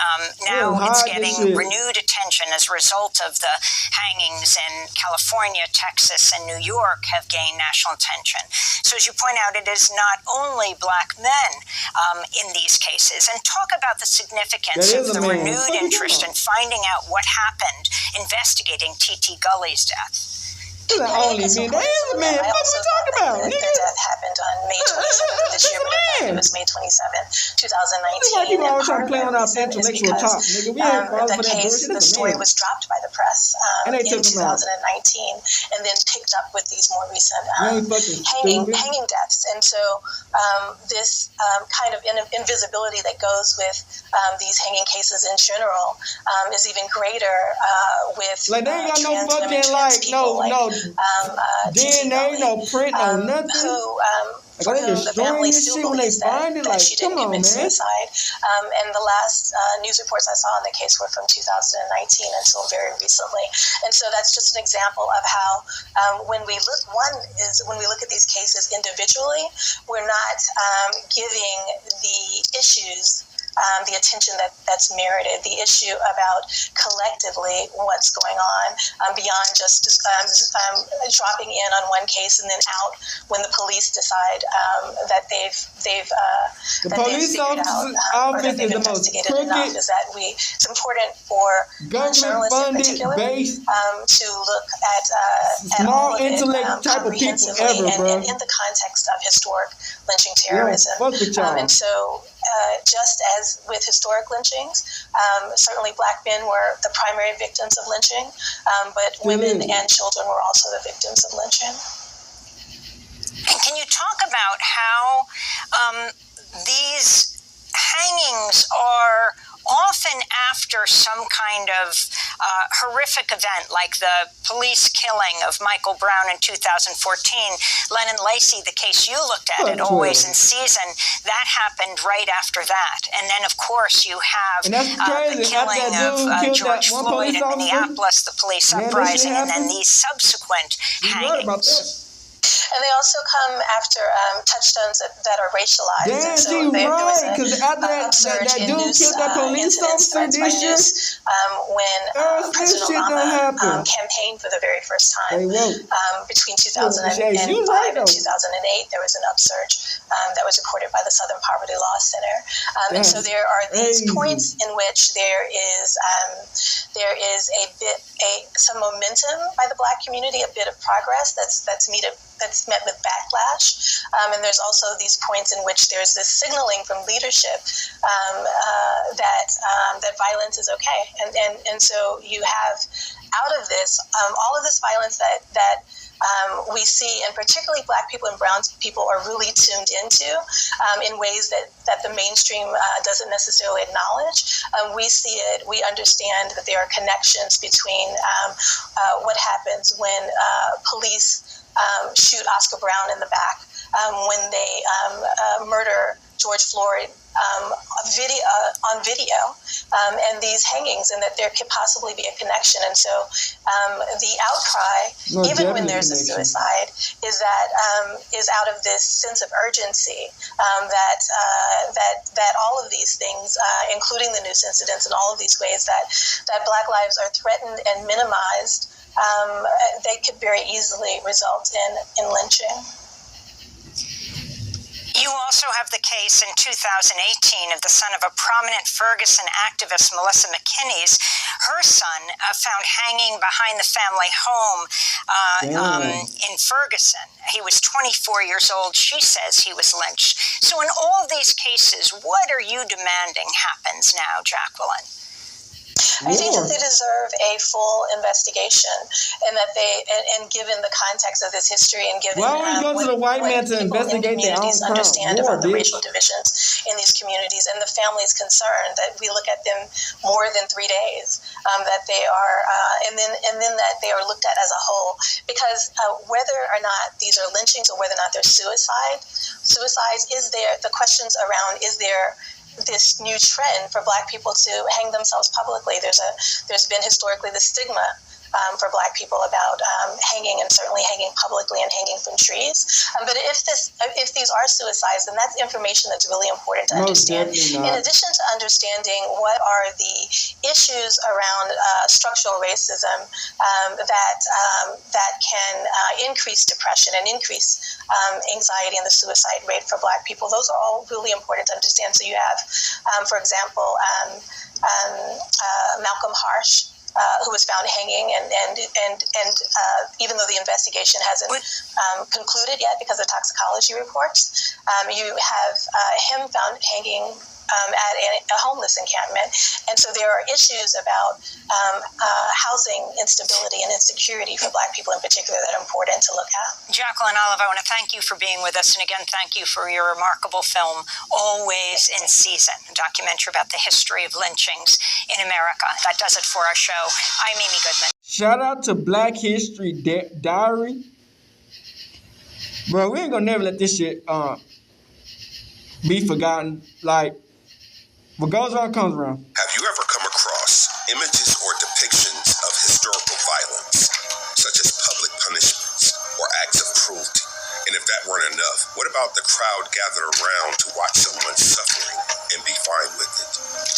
Now it's getting renewed attention as a result of the hangings in California, Texas, and New York have gained national attention. So as you point out, it is not only Black men in these cases. And talk about the significance of the renewed interest in finding out what happened, investigating T.T. Gully's death. He's the only man. That is a man. What are we talking about? The death happened on May 27th of this year, but in fact it was May 27th, 2019. Why people always trying to play on our intellectual talk, nigga? We ain't falling for that bullshit. The story was dropped by the press in 2019 and then picked up with these more recent hanging deaths. And so this kind of invisibility that goes with these hanging cases in general is even greater with like they ain't got no fucking like no DNA, no print, no nothing. For whom the family still believes that she didn't commit suicide. And the last news reports I saw on the case were from 2019 until very recently. And so that's just an example of how when we look at these cases individually, we're not giving the issues the attention that's merited, the issue about collectively what's going on beyond just dropping in on one case and then out when the police decide that they've figured out or that they've investigated enough. Is that it's important for journalists in particular to look at all of it comprehensively and in the context of historic lynching terrorism. And so just as with historic lynchings, certainly Black men were the primary victims of lynching, but women and children were also the victims of lynching. And can you talk about how these hangings are often after some kind of horrific event, like the police killing of Michael Brown in 2014, Lennon Lacey, the case you looked at, Always in Season, that happened right after that. And then, of course, you have the killing of George Floyd in Minneapolis, the police uprising, and then these subsequent hangings. And they also come after touchstones that are racialized. Damn, and so there was because after that dude killed that police officer this year, when President Obama campaigned for the very first time between 2005 and 2008, there was an upsurge that was recorded by the Southern Poverty Law Center. And so there are these points in which there is some momentum by the Black community, a bit of progress that's met with backlash, and there's also these points in which there's this signaling from leadership that violence is okay, and so you have out of this all of this violence that we see, and particularly Black people and brown people are really tuned into in ways that the mainstream doesn't necessarily acknowledge. We see it, we understand that there are connections between what happens when police shoot Oscar Brown in the back, when they murder George Floyd on video, and these hangings, and that there could possibly be a connection. And so the outcry, even when there's a suicide, is out of this sense of urgency that all of these things, including the Noose incidents and all of these ways that Black lives are threatened and minimized, they could very easily result in lynching. You also have the case in 2018 of the son of a prominent Ferguson activist, Melissa McKinney's. Her son found hanging behind the family home in Ferguson. He was 24 years old. She says he was lynched. So in all of these cases, what are you demanding happens now, Jacqueline? I think that they deserve a full investigation, and that and given the context of this history, and given why always go to the white man to investigate their own crime? Understand about the racial divisions in these communities, and the families concerned, that we look at them more than 3 days, that they are, and then that they are looked at as a whole, because whether or not these are lynchings or whether or not they're suicides, is there the questions around, is there this new trend for Black people to hang themselves publicly? There's been historically the stigma for Black people about hanging, and certainly hanging publicly and hanging from trees. But if these are suicides, then that's information that's really important to understand. In addition to understanding what are the issues around structural racism that can increase depression and increase anxiety and the suicide rate for Black people, those are all really important to understand. So you have, for example, Malcolm Harsh, who was found hanging, and even though the investigation hasn't concluded yet because of toxicology reports, you have him found hanging at a homeless encampment. And so there are issues about housing instability and insecurity for Black people in particular that are important to look at. Jacqueline Olive, I want to thank you for being with us. And again, thank you for your remarkable film, Always in Season, a documentary about the history of lynchings in America. That does it for our show. I'm Amy Goodman. Shout out to Black History Diary. Bro, we ain't gonna never let this shit be forgotten. Like, what goes around comes around. Have you ever come across images or depictions of historical violence, such as public punishments or acts of cruelty? And if that weren't enough, what about the crowd gathered around to watch someone suffering and be fine with it?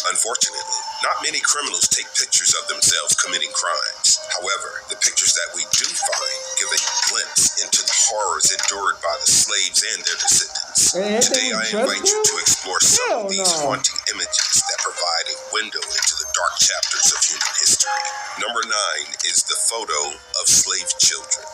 Unfortunately, not many criminals take pictures of themselves committing crimes. However, the pictures that we do find give a glimpse into the horrors endured by the slaves and their descendants. Today, I invite you to explore some of these haunting images that provide a window into the dark chapters of human history. Number 9 is the photo of slave children,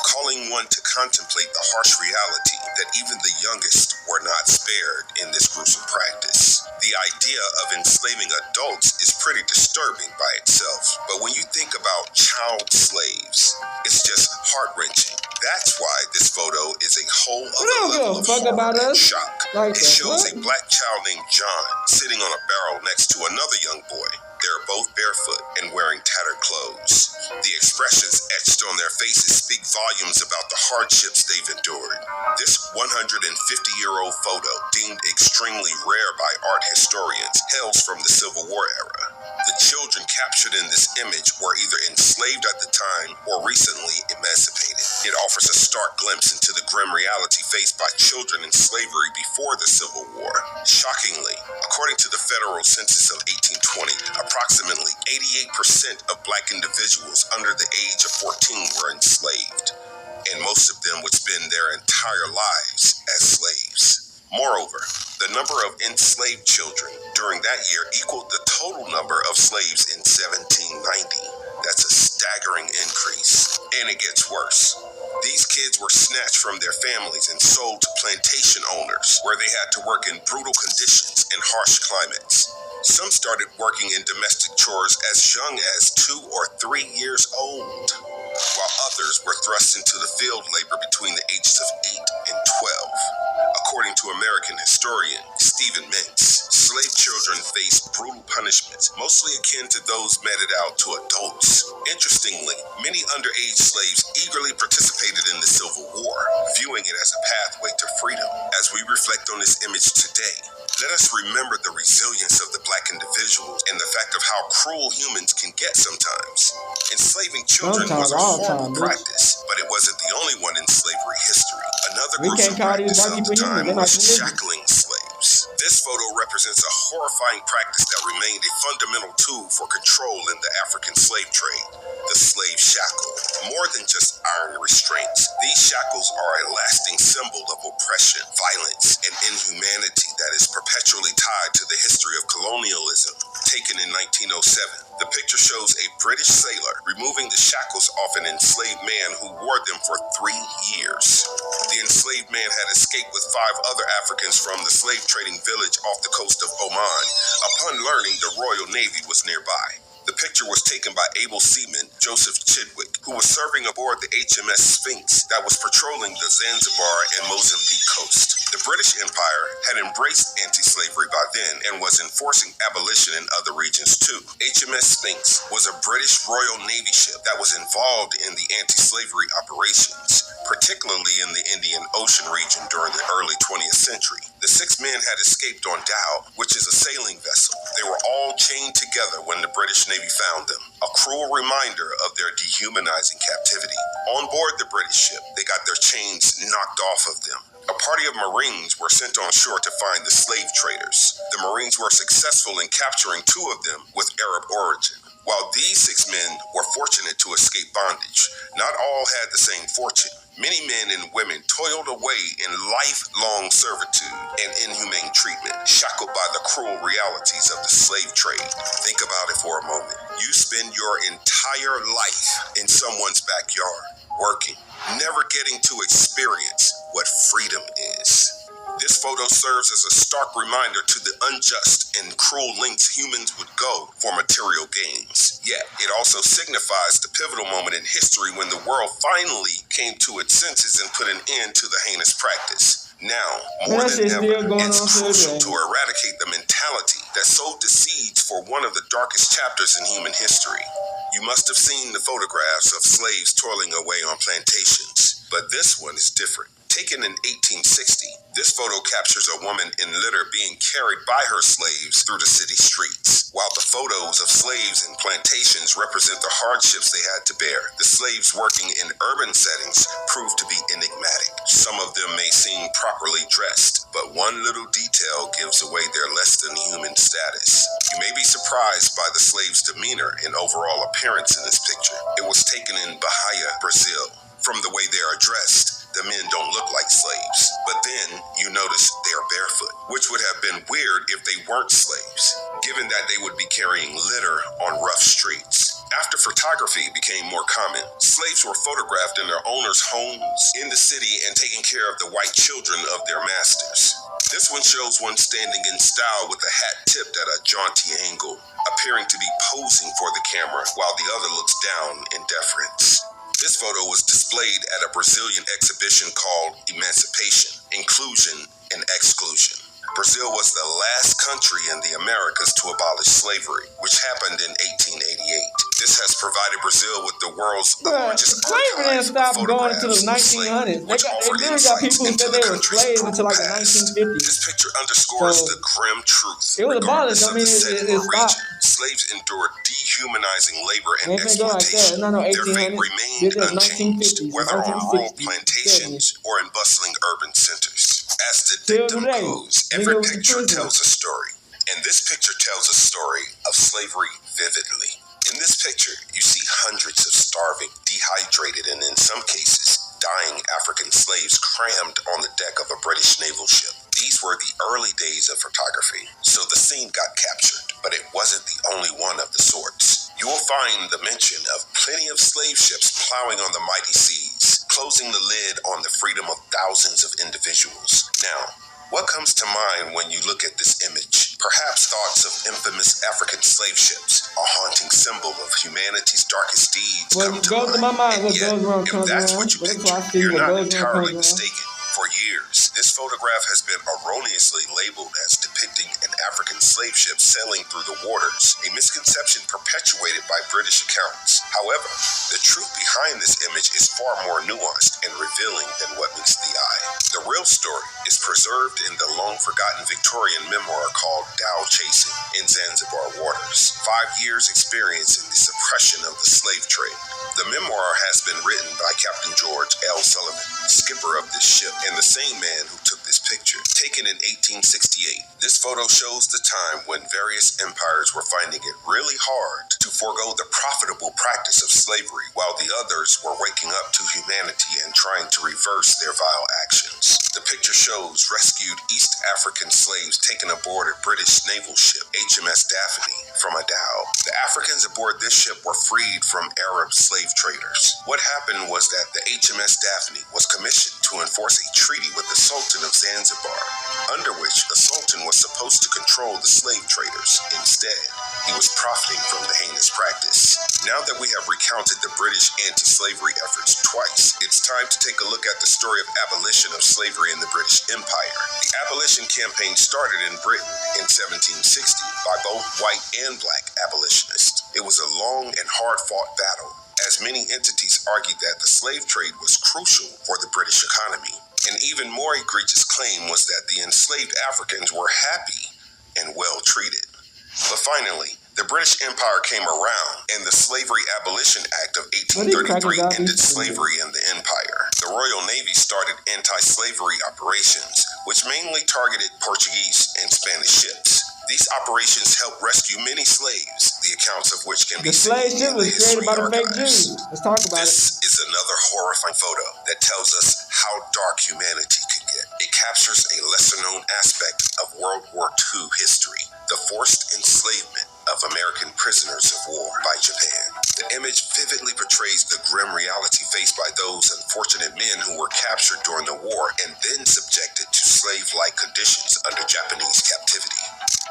calling one to contemplate the harsh reality that even the youngest were not spared in this gruesome practice. The idea of enslaving adults is pretty disturbing by itself, but when you think about child slaves, it's just heart-wrenching. That's why this photo is a whole other level of horror and shock. It shows a Black child named John sitting on a barrel next to another young boy. They're both barefoot and wearing tattered clothes. The expressions etched on their faces speak volumes about the hardships they've endured. This 150-year-old photo, deemed extremely rare by art historians, hails from the Civil War era. The children captured in this image were either enslaved at the time or recently emancipated. It offers a stark glimpse into the grim reality faced by children in slavery before the Civil War. Shockingly, according to the federal census of 1820, approximately 88% of Black individuals under the age of 14 were enslaved, and most of them would spend their entire lives as slaves. Moreover, the number of enslaved children during that year equaled the total number of slaves in 1790. That's a staggering increase, and it gets worse. These kids were snatched from their families and sold to plantation owners, where they had to work in brutal conditions and harsh climates. Some started working in domestic chores as young as 2 or 3 years old, while others were thrust into the field labor between the ages of 8 and 12. According to American historian Stephen Mintz, slave children faced brutal punishments, mostly akin to those meted out to adults. Interestingly, many underage slaves eagerly participated in the Civil War, viewing it as a pathway to freedom. As we reflect on this image today, let us remember the resilience of the Black individuals and the fact of how cruel humans can get sometimes. Enslaving children was a horrible practice, but it wasn't the only one in slavery history. Another gruesome practice of the time was shackling slaves. This photo represents a horrifying practice that remained a fundamental tool for control in the African slave trade, the slave shackle. More than just iron restraints, these shackles are a lasting symbol of oppression, violence, and inhumanity that is perpetually tied to the history of colonialism. Taken in 1907, the picture shows a British sailor removing the shackles off an enslaved man who wore them for 3 years. The enslaved man had escaped with 5 other Africans from the slave trading village off the coast of Oman upon learning the Royal Navy was nearby. The picture was taken by able seaman Joseph Chidwick, who was serving aboard the HMS Sphinx that was patrolling the Zanzibar and Mozambique coast. The British Empire had embraced anti-slavery by then and was enforcing abolition in other regions too. HMS Sphinx was a British Royal Navy ship that was involved in the anti-slavery operations, particularly in the Indian Ocean region during the early 20th century. The 6 men had escaped on Dow, which is a sailing vessel. They were all chained together when the British Navy found them, a cruel reminder of their dehumanizing captivity. On board the British ship, they got their chains knocked off of them. A party of Marines were sent on shore to find the slave traders. The Marines were successful in capturing 2 of them with Arab origin. While these 6 men were fortunate to escape bondage, not all had the same fortune. Many men and women toiled away in lifelong servitude and inhumane treatment, shackled by the cruel realities of the slave trade. Think about it for a moment. You spend your entire life in someone's backyard, working, never getting to experience what freedom is. This photo serves as a stark reminder to the unjust and cruel lengths humans would go for material gains. Yet, it also signifies the pivotal moment in history when the world finally came to its senses and put an end to the heinous practice. Now, more than ever, it's crucial to eradicate the mentality that sowed the seeds for one of the darkest chapters in human history. You must have seen the photographs of slaves toiling away on plantations, but this one is different. Taken in 1860, this photo captures a woman in litter being carried by her slaves through the city streets. While the photos of slaves in plantations represent the hardships they had to bear, the slaves working in urban settings proved to be enigmatic. Some of them may seem properly dressed, but one little detail gives away their less than human status. You may be surprised by the slaves' demeanor and overall appearance in this picture. It was taken in Bahia, Brazil. From the way they are dressed, the men don't look like slaves. But then you notice they are barefoot, which would have been weird if they weren't slaves, given that they would be carrying litter on rough streets. After photography became more common, slaves were photographed in their owners' homes, in the city, and taking care of the white children of their masters. This one shows one standing in style with a hat tipped at a jaunty angle, appearing to be posing for the camera while the other looks down in deference. This photo was displayed at a Brazilian exhibition called Emancipation, Inclusion, and Exclusion. Brazil was the last country in the Americas to abolish slavery, which happened in 1888. This has provided Brazil with the world's largest archive of photographs of slavery, which offered insights into the country's brutal past. This picture underscores the grim truth. Regardless of the setting or region, slaves endured dehumanizing labor and exploitation. Their fate remained unchanged, whether on rural plantations or in bustling urban centers. As the dictum goes, every picture tells a story, and this picture tells a story of slavery vividly. In this picture, you see hundreds of starving, dehydrated, and in some cases, dying African slaves crammed on the deck of a British naval ship. These were the early days of photography, so the scene got captured, but it wasn't the only one of the sorts. You will find the mention of plenty of slave ships plowing on the mighty seas, closing the lid on the freedom of thousands of individuals. Now, what comes to mind when you look at this image? Perhaps thoughts of infamous African slave ships, a haunting symbol of humanity's darkest deeds come to mind. And yet, if that's what you picture, you're not entirely mistaken. For years, this photograph has been erroneously labeled as depicting an African slave ship sailing through the waters, a misconception perpetuated by British accounts. However, the truth behind this image is far more nuanced and revealing than what meets the eye. The real story is preserved in the long-forgotten Victorian memoir called Dhow Chasing in Zanzibar waters. 5 years experience in the suppression of the slave trade. The memoir has been written by Captain George L. Sullivan, skipper of this ship, and the same man who took this picture. Taken in 1868, this photo shows the time when various empires were finding it really hard to forego the profitable practice of slavery, while the others were waking up to humanity and trying to reverse their vile actions. The picture shows rescued East African slaves taken aboard a British naval ship, HMS Daphne, from a dhow. The Africans aboard this ship were freed from Arab slave traders. What happened was that the HMS Daphne was commissioned to to enforce a treaty with the Sultan of Zanzibar, under which the Sultan was supposed to control the slave traders. Instead, he was profiting from the heinous practice. Now that we have recounted the British anti-slavery efforts twice, it's time to take a look at the story of abolition of slavery in the British Empire. The abolition campaign started in Britain in 1760 by both white and black abolitionists. It was a long and hard-fought battle, as many entities argued that the slave trade was crucial for the British economy. An even more egregious claim was that the enslaved Africans were happy and well treated. But finally, the British Empire came around, and the Slavery Abolition Act of 1833 ended slavery in the empire. The Royal Navy started anti-slavery operations, which mainly targeted Portuguese and Spanish ships. These operations helped rescue many slaves, the accounts of which can be seen in the history archives. Let's talk about This is another horrifying photo that tells us how dark humanity can get. It captures a lesser-known aspect of World War II history, the forced enslavement of American prisoners of war by Japan. The image vividly portrays the grim reality faced by those unfortunate men who were captured during the war and then subjected to slave-like conditions under Japanese captivity.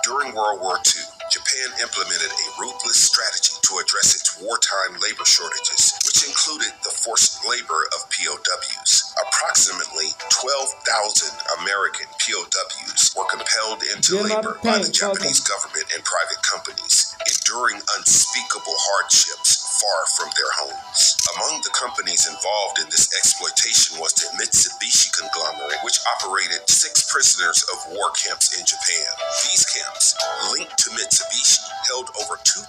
During World War II, Japan implemented a ruthless strategy to address its wartime labor shortages, which included the forced labor of POWs. Approximately 12,000 American POWs were compelled into labor by the Japanese government and private companies, enduring unspeakable hardships far from their homes. Among the companies involved in this exploitation was the Mitsubishi conglomerate, which operated 6 prisoners of war camps in Japan. These camps, linked to Mitsubishi, held over 2,000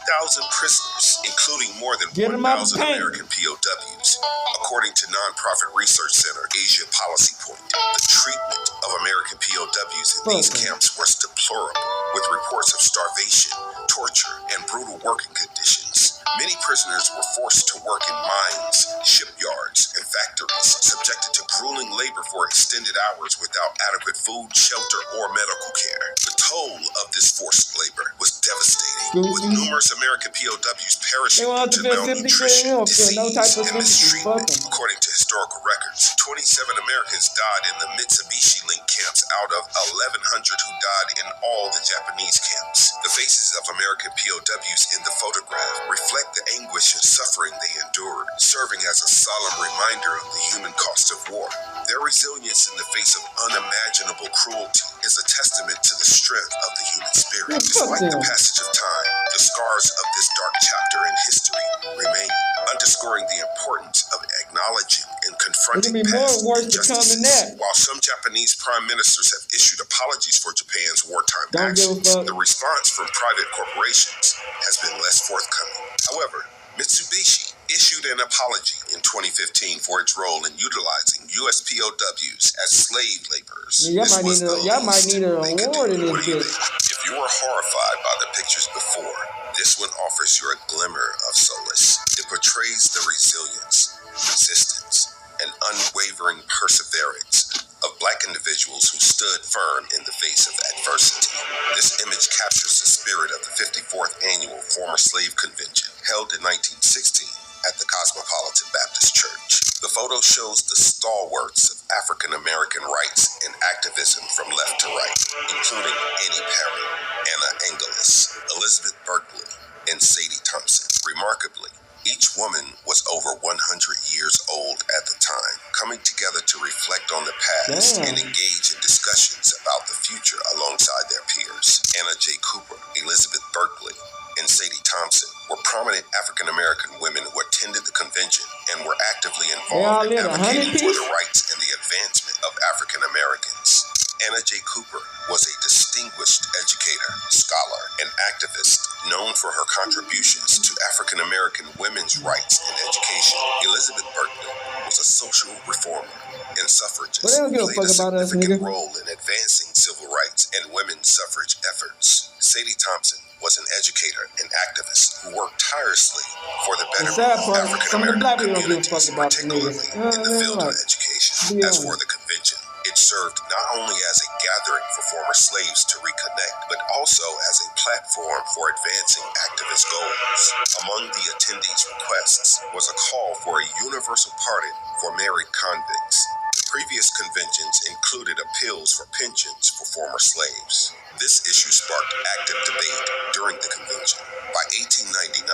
prisoners, including more than 1,000 American POWs. According to nonprofit research center Asia Policy Point, the treatment of American POWs in these camps was deplorable, with reports of starvation, torture, and brutal working conditions. Many prisoners were forced to work in mines, shipyards, and factories, subjected to grueling labor for extended hours without adequate food, shelter, or medical care. The toll of this forced labor was devastating, with numerous American POWs perishing due to malnutrition, disease, and mistreatment. According to historical records, 27 Americans died in the Mitsubishi-linked camps out of 1,100 who died in all the Japanese camps. The faces of American POWs in the photograph reflect the anguish and suffering they endured, serving as a solemn reminder of the human cost of war. Their resilience in the face of unimaginable cruelty is a testament to the strength of the human spirit. Despite the passage of time, the scars of this dark chapter in history remain, underscoring the importance of acknowledging and confronting past injustices. While some Japanese prime ministers have issued apologies for Japan's wartime actions, the response from private corporations has been less forthcoming. However, Mitsubishi issued an apology in 2015 for its role in utilizing U.S. POWs as slave laborers. This was the least they could do. If you were horrified by the pictures before, this one offers you a glimmer of solace. It portrays the resilience, resistance, and unwavering perseverance of Black individuals who stood firm in the face of adversity. This image captures the spirit of the 54th Annual Former Slave Convention, held in 1916 at the Cosmopolitan Baptist Church. The photo shows the stalwarts of African American rights and activism from left to right, including Annie Perry, Anna Engelus, Elizabeth Berkley, and Sadie Thompson. Remarkably, each woman was over 100 years old at the time, coming together to reflect on the past and engage in discussions about the future alongside their peers. Anna J. Cooper, Elizabeth Berkley, and Sadie Thompson were prominent African-American women who attended the convention and were actively involved in advocating for the rights and the advancement of African Americans. Anna J. Cooper was a distinguished educator, scholar, and activist known for her contributions to African American women's rights and education. Elizabeth Berkley was a social reformer and suffragist who played a significant role in advancing civil rights and women's suffrage efforts. Sadie Thompson was an educator and activist who worked tirelessly for the betterment of African American communities, particularly in the field of education. As for the convention, it served not only as a gathering for former slaves to reconnect, but also as a platform for advancing activist goals. Among the attendees' requests was a call for a universal pardon for married convicts. The Previous conventions included appeals for pensions for former slaves. This issue sparked active debate during the convention. By 1899,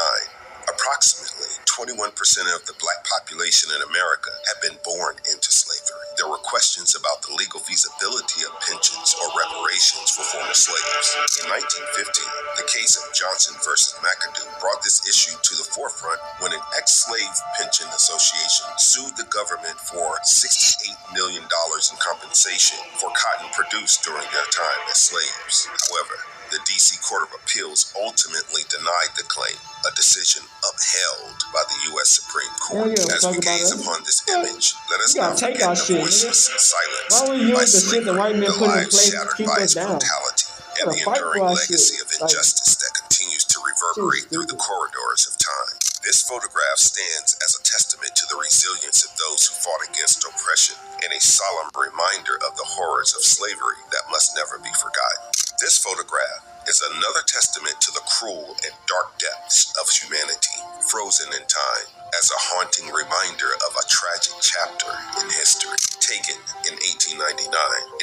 approximately 21% of the black population in America had been born into slavery. There were questions about the legal feasibility of pensions or reparations for former slaves. In 1915, the case of Johnson versus McAdoo brought this issue to the forefront when an ex-slave pension association sued the government for $68 million in compensation for cotton produced during their time as slaves. However, the D.C. Court of Appeals ultimately denied the claim, a decision upheld by the U.S. Supreme Court. As we gaze upon this image, let us not forget the voiceless and silenced by slavery, the lives shattered by its brutality, and the enduring legacy of injustice that continues to reverberate through the corridors of time. This photograph stands as a testament to the resilience of those who fought against oppression and a solemn reminder of the horrors of slavery that must never be forgotten. This photograph is another testament to the cruel and dark depths of humanity, frozen in time as a haunting reminder of a tragic chapter in history. Taken in 1899,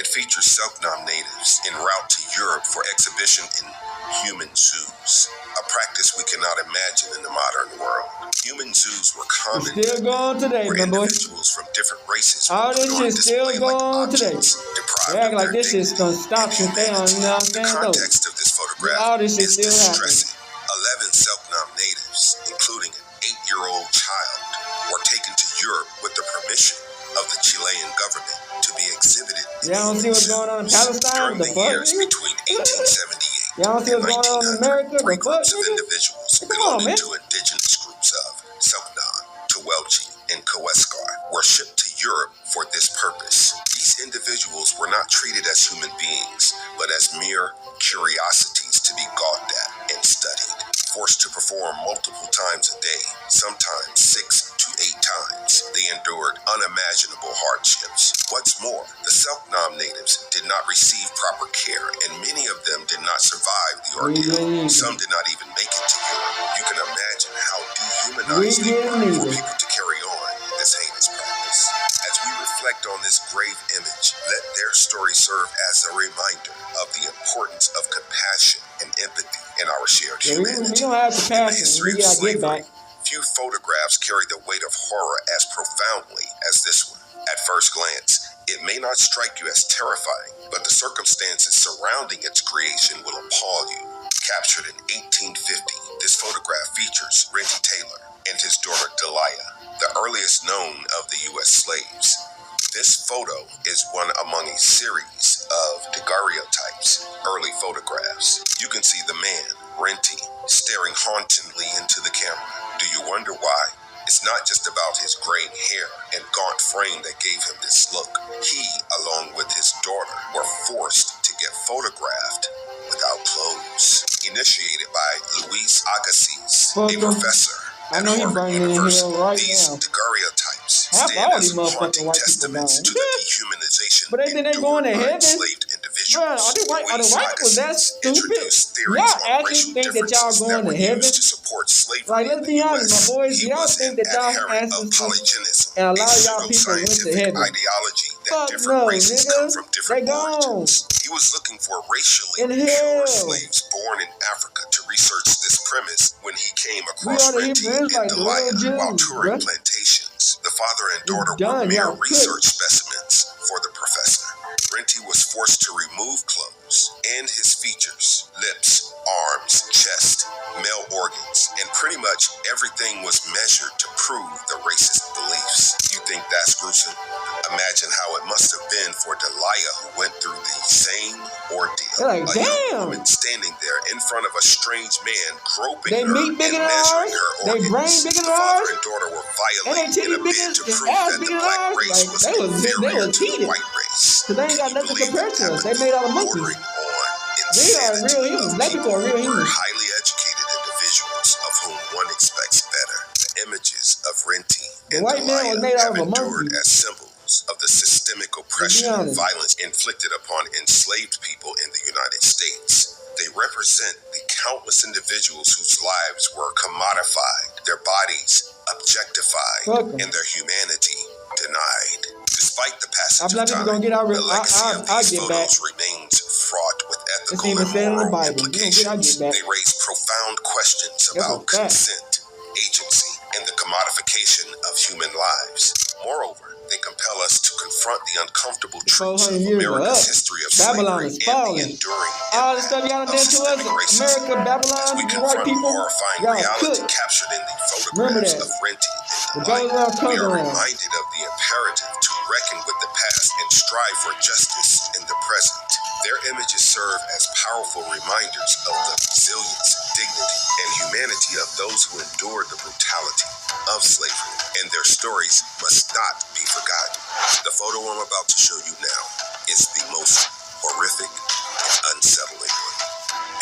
it features Selknam natives en route to Europe for exhibition in human zoos, a practice we cannot imagine in the modern world. Human zoos were common still going today, where my boy. individuals from different races All were this put shit on still display going like on today. objects, They deprived act of like their this shit's dignity gonna stop and since they on, you know what I'm humanity. The saying? Though. context of this photograph All this shit is still happening. distressing. 11 Selknam natives, including an 8-year-old child, were taken to Europe with the permission of the Chilean government to be exhibited in Y'all don't see what's going on in Palestine? during The the fuck, years nigga? between 1878 Y'all don't see and what's going on in 1900. America? Three The fuck, groups of nigga? individuals Come on, belonging man. to indigenous groups of Selknam, Tuwelchi, and Kaweskar were shipped to Europe for this purpose. These individuals were not treated as human beings, but as mere curiosities to be gawked at and studied. Forced to perform multiple times a day, sometimes 6 to 8 times, they endured unimaginable hardships. What's more, the Selknam natives did not receive proper care, and many of them did not survive the ordeal. Some did not even make it to Europe. You can imagine how dehumanized they were for people to carry on this heinous practice. As we reflect on this grave image, let their story serve as a reminder of the importance of compassion and empathy in our shared humanity. We don't have the In the passion. history We of gotta get slavery, back. few photographs carry the weight of horror as profoundly as this one. At first glance, it may not strike you as terrifying, but the circumstances surrounding its creation will appall you. Captured in 1850, this photograph features Renty Taylor and his daughter Delia, the earliest known of the U.S. slaves. This photo is one among a series of daguerreotypes, early photographs. You can see the man, Renty, staring hauntingly into the camera. Do you wonder why? It's not just about his graying hair and gaunt frame that gave him this look. He, along with his daughter, were forced to get photographed without clothes. Initiated by Luis Agassiz, a professor at Harvard University, these daguerreotypes stand as haunting testaments to the dehumanization endured by enslaved individuals. Luis Agassiz introduced theories on racial differences that were used to support slavery in the U.S. He was an adherent of polygenism, a pseudo-scientific ideology that different races come from different origins. He was looking for racially pure slaves born in Africa to research this premise when he came across Renty and Delia while touring plantations. The father and daughter were mere research specimens for the professor. Renty was forced to remove clothes and his features, lips, arms, chest, male organs, and pretty much everything was measured to prove the racist beliefs. You think that's gruesome? Imagine how it must have been for Delia, who went through the same ordeal. Like, a young woman standing there in front of a strange man groping her and bigger than measuring ours. her They organs. brain bigger than The father ours. and daughter were And violated they in a titty bid to bigger, prove ass that the bigger than black ours. race Like, was they was inferior to the heated. white race. Cause they ain't got nothing to compare to us. They made out of monkeys. Bordering on We are insanity real humans. of Black people are real who were humans. highly educated individuals of whom one expects better. The images of Renty and white man was made Delia out have of a endured monkey. as symbols of the systemic oppression and violence inflicted upon enslaved people in the United States. They represent the countless individuals whose lives were commodified, their bodies objectified, and their humanity denied. Despite the passage Black of people time, gonna get our the legacy of I'll these get back. photos remains fraught with It's ethical even and said in the moral Bible. You gonna get our implications. get back. They raise profound questions That's a about fact. consent, agency, and the commodification of human lives. Moreover, they compel us to confront the uncomfortable truths of 400 years are America's up. history of Babylon slavery is and the falling. enduring All the stuff impact y'all of done did to us, systemic racism. America, Babylon, As we you confront white the people, horrifying y'all reality cooked. captured in the Remember photographs that. of Renty and What Delight, goes around we comes are around. reminded of the imperative to reckon with the past and strive for justice in the present. Their images serve as powerful reminders of the resilience, dignity, and humanity of those who endured the brutality of slavery, and their stories must not be forgotten. The photo I'm about to show you now is the most horrific and unsettling one.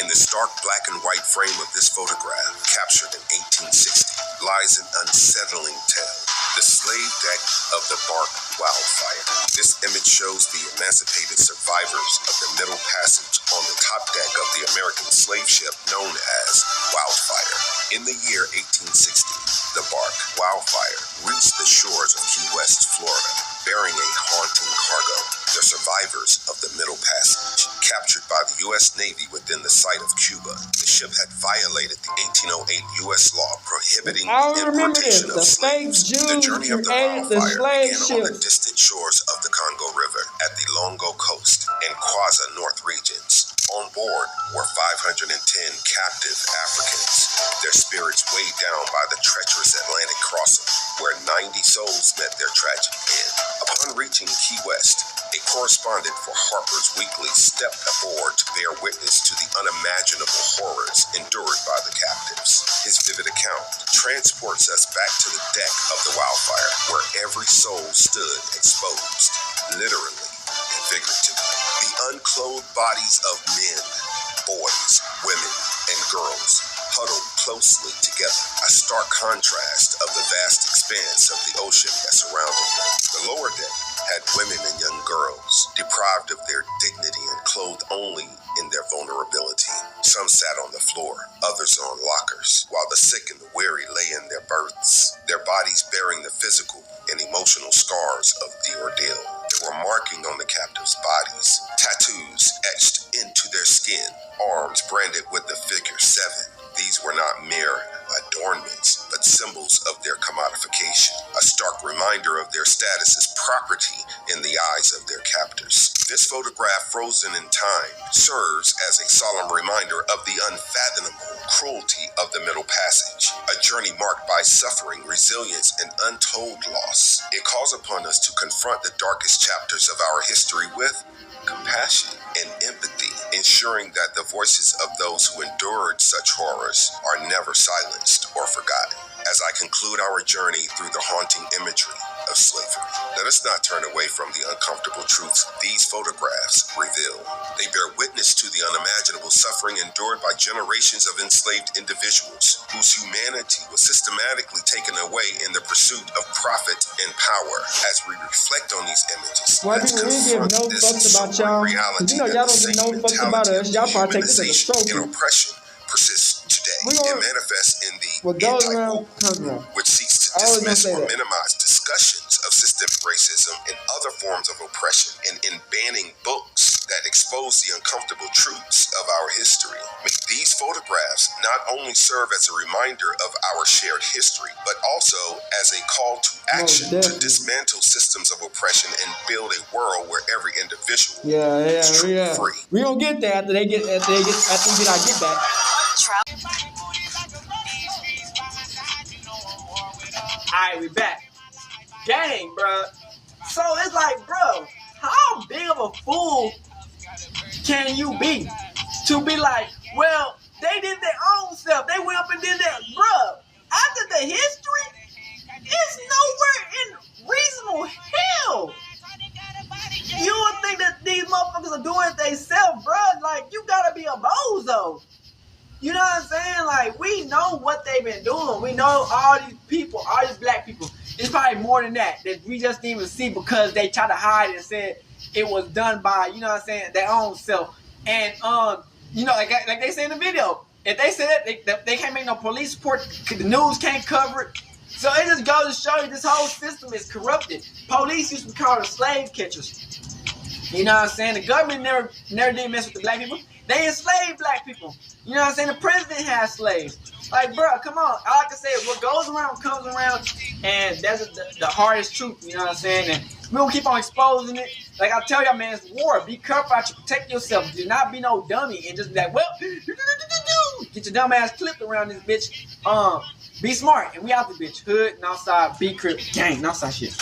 In the stark black and white frame of this photograph, captured in 1860, lies an unsettling tale: the slave deck of the Bark Wildfire. This image shows the emancipated survivors of the Middle Passage on the top deck of the American slave ship known as Wildfire. In the year 1860, the Bark Wildfire reached the shores of Key West, Florida, bearing a haunting cargo. The survivors of the Middle Passage, captured by the U.S. Navy within the site of Cuba, the ship had violated the 1808 U.S. law prohibiting the importation of slaves. The journey of the Wildfire began on the distant shores of the Congo River at the Longo Coast and Kwaza North regions. On board were 510 captive Africans, their spirits weighed down by the treacherous Atlantic crossing, where 90 souls met their tragic end. Upon reaching Key West, a correspondent for Harper's Weekly stepped aboard to bear witness to the unimaginable horrors endured by the captives. His vivid account transports us back to the deck of the Wildfire, where every soul stood exposed, literally and figuratively. The unclothed bodies of men, boys, women, and girls huddled closely together, a stark contrast of the vast expanse of the ocean that surrounded them. The lower deck had women and young girls, deprived of their dignity and clothed only in their vulnerability. Some sat on the floor, others on lockers, while the sick and the weary lay in their berths, their bodies bearing the physical and emotional scars of the ordeal. There were markings on the captives' bodies, tattoos etched into their skin, arms branded with the figure 7. These were not mere adornments, but symbols of their commodification, a stark reminder of their status as property in the eyes of their captors. This photograph, frozen in time, serves as a solemn reminder of the unfathomable cruelty of the Middle Passage, a journey marked by suffering, resilience, and untold loss. It calls upon us to confront the darkest chapters of our history with compassion and empathy, ensuring that the voices of those who endured such horrors are never silenced or forgotten. As I conclude our journey through the haunting imagery of slavery, let us not turn away from the uncomfortable truths these photographs reveal. They bear witness to the unimaginable suffering endured by generations of enslaved individuals whose humanity was systematically taken away in the pursuit of profit and power. As we reflect on these images, White people, we give no fucks about y'all. Cause you know y'all don't give no fucks about us. Y'all probably take this as a trophy. And oppression persists today. It manifests in the what goes around comes around. which seeks to dismiss or minimize discussions of systemic racism and other forms of oppression, and in banning books that expose the uncomfortable truths of our history. May these photographs not only serve as a reminder of our shared history, but also as a call to action to dismantle systems of oppression and build a world where every individual is truly free. We gonna get there after we get our get back. Alright, we back. Gang, bro. So it's like, bro, how big of a fool can you be to be like, well, they did their own stuff. They went up and did that. Bro, after the history, it's nowhere in reasonable hell. You would think that these motherfuckers are doing it themselves, bro. Like, you gotta be a bozo. You know what I'm saying? Like, we know what they've been doing. We know all these people, all these black people. It's probably more than that we just didn't even see because they tried to hide and said it was done by, you know what I'm saying, their own self. And, you know, like they say in the video, if they said that, they can't make no police report, the news can't cover it. So it just goes to show you this whole system is corrupted. Police used to be called the slave catchers. You know what I'm saying? The government never did mess with the black people. They enslaved black people. You know what I'm saying? The president has slaves. Like, bro, come on. All I can say is what goes around comes around, and that's the hardest truth. You know what I'm saying? And we don't keep on exposing it. Like I tell y'all, man, it's war. Be careful out you. Protect yourself. Do not be no dummy and just be like, well, get your dumb ass clipped around this bitch. Be smart, and we out the bitch. Hood, and outside, be crip, gang, and outside shit.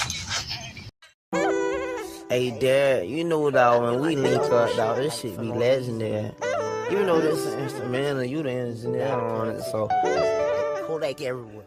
Hey, Dad, you know, dog, when we link up, dog, this shit be legendary. You know this instrumental, you the engineer on it, so Kodak everywhere.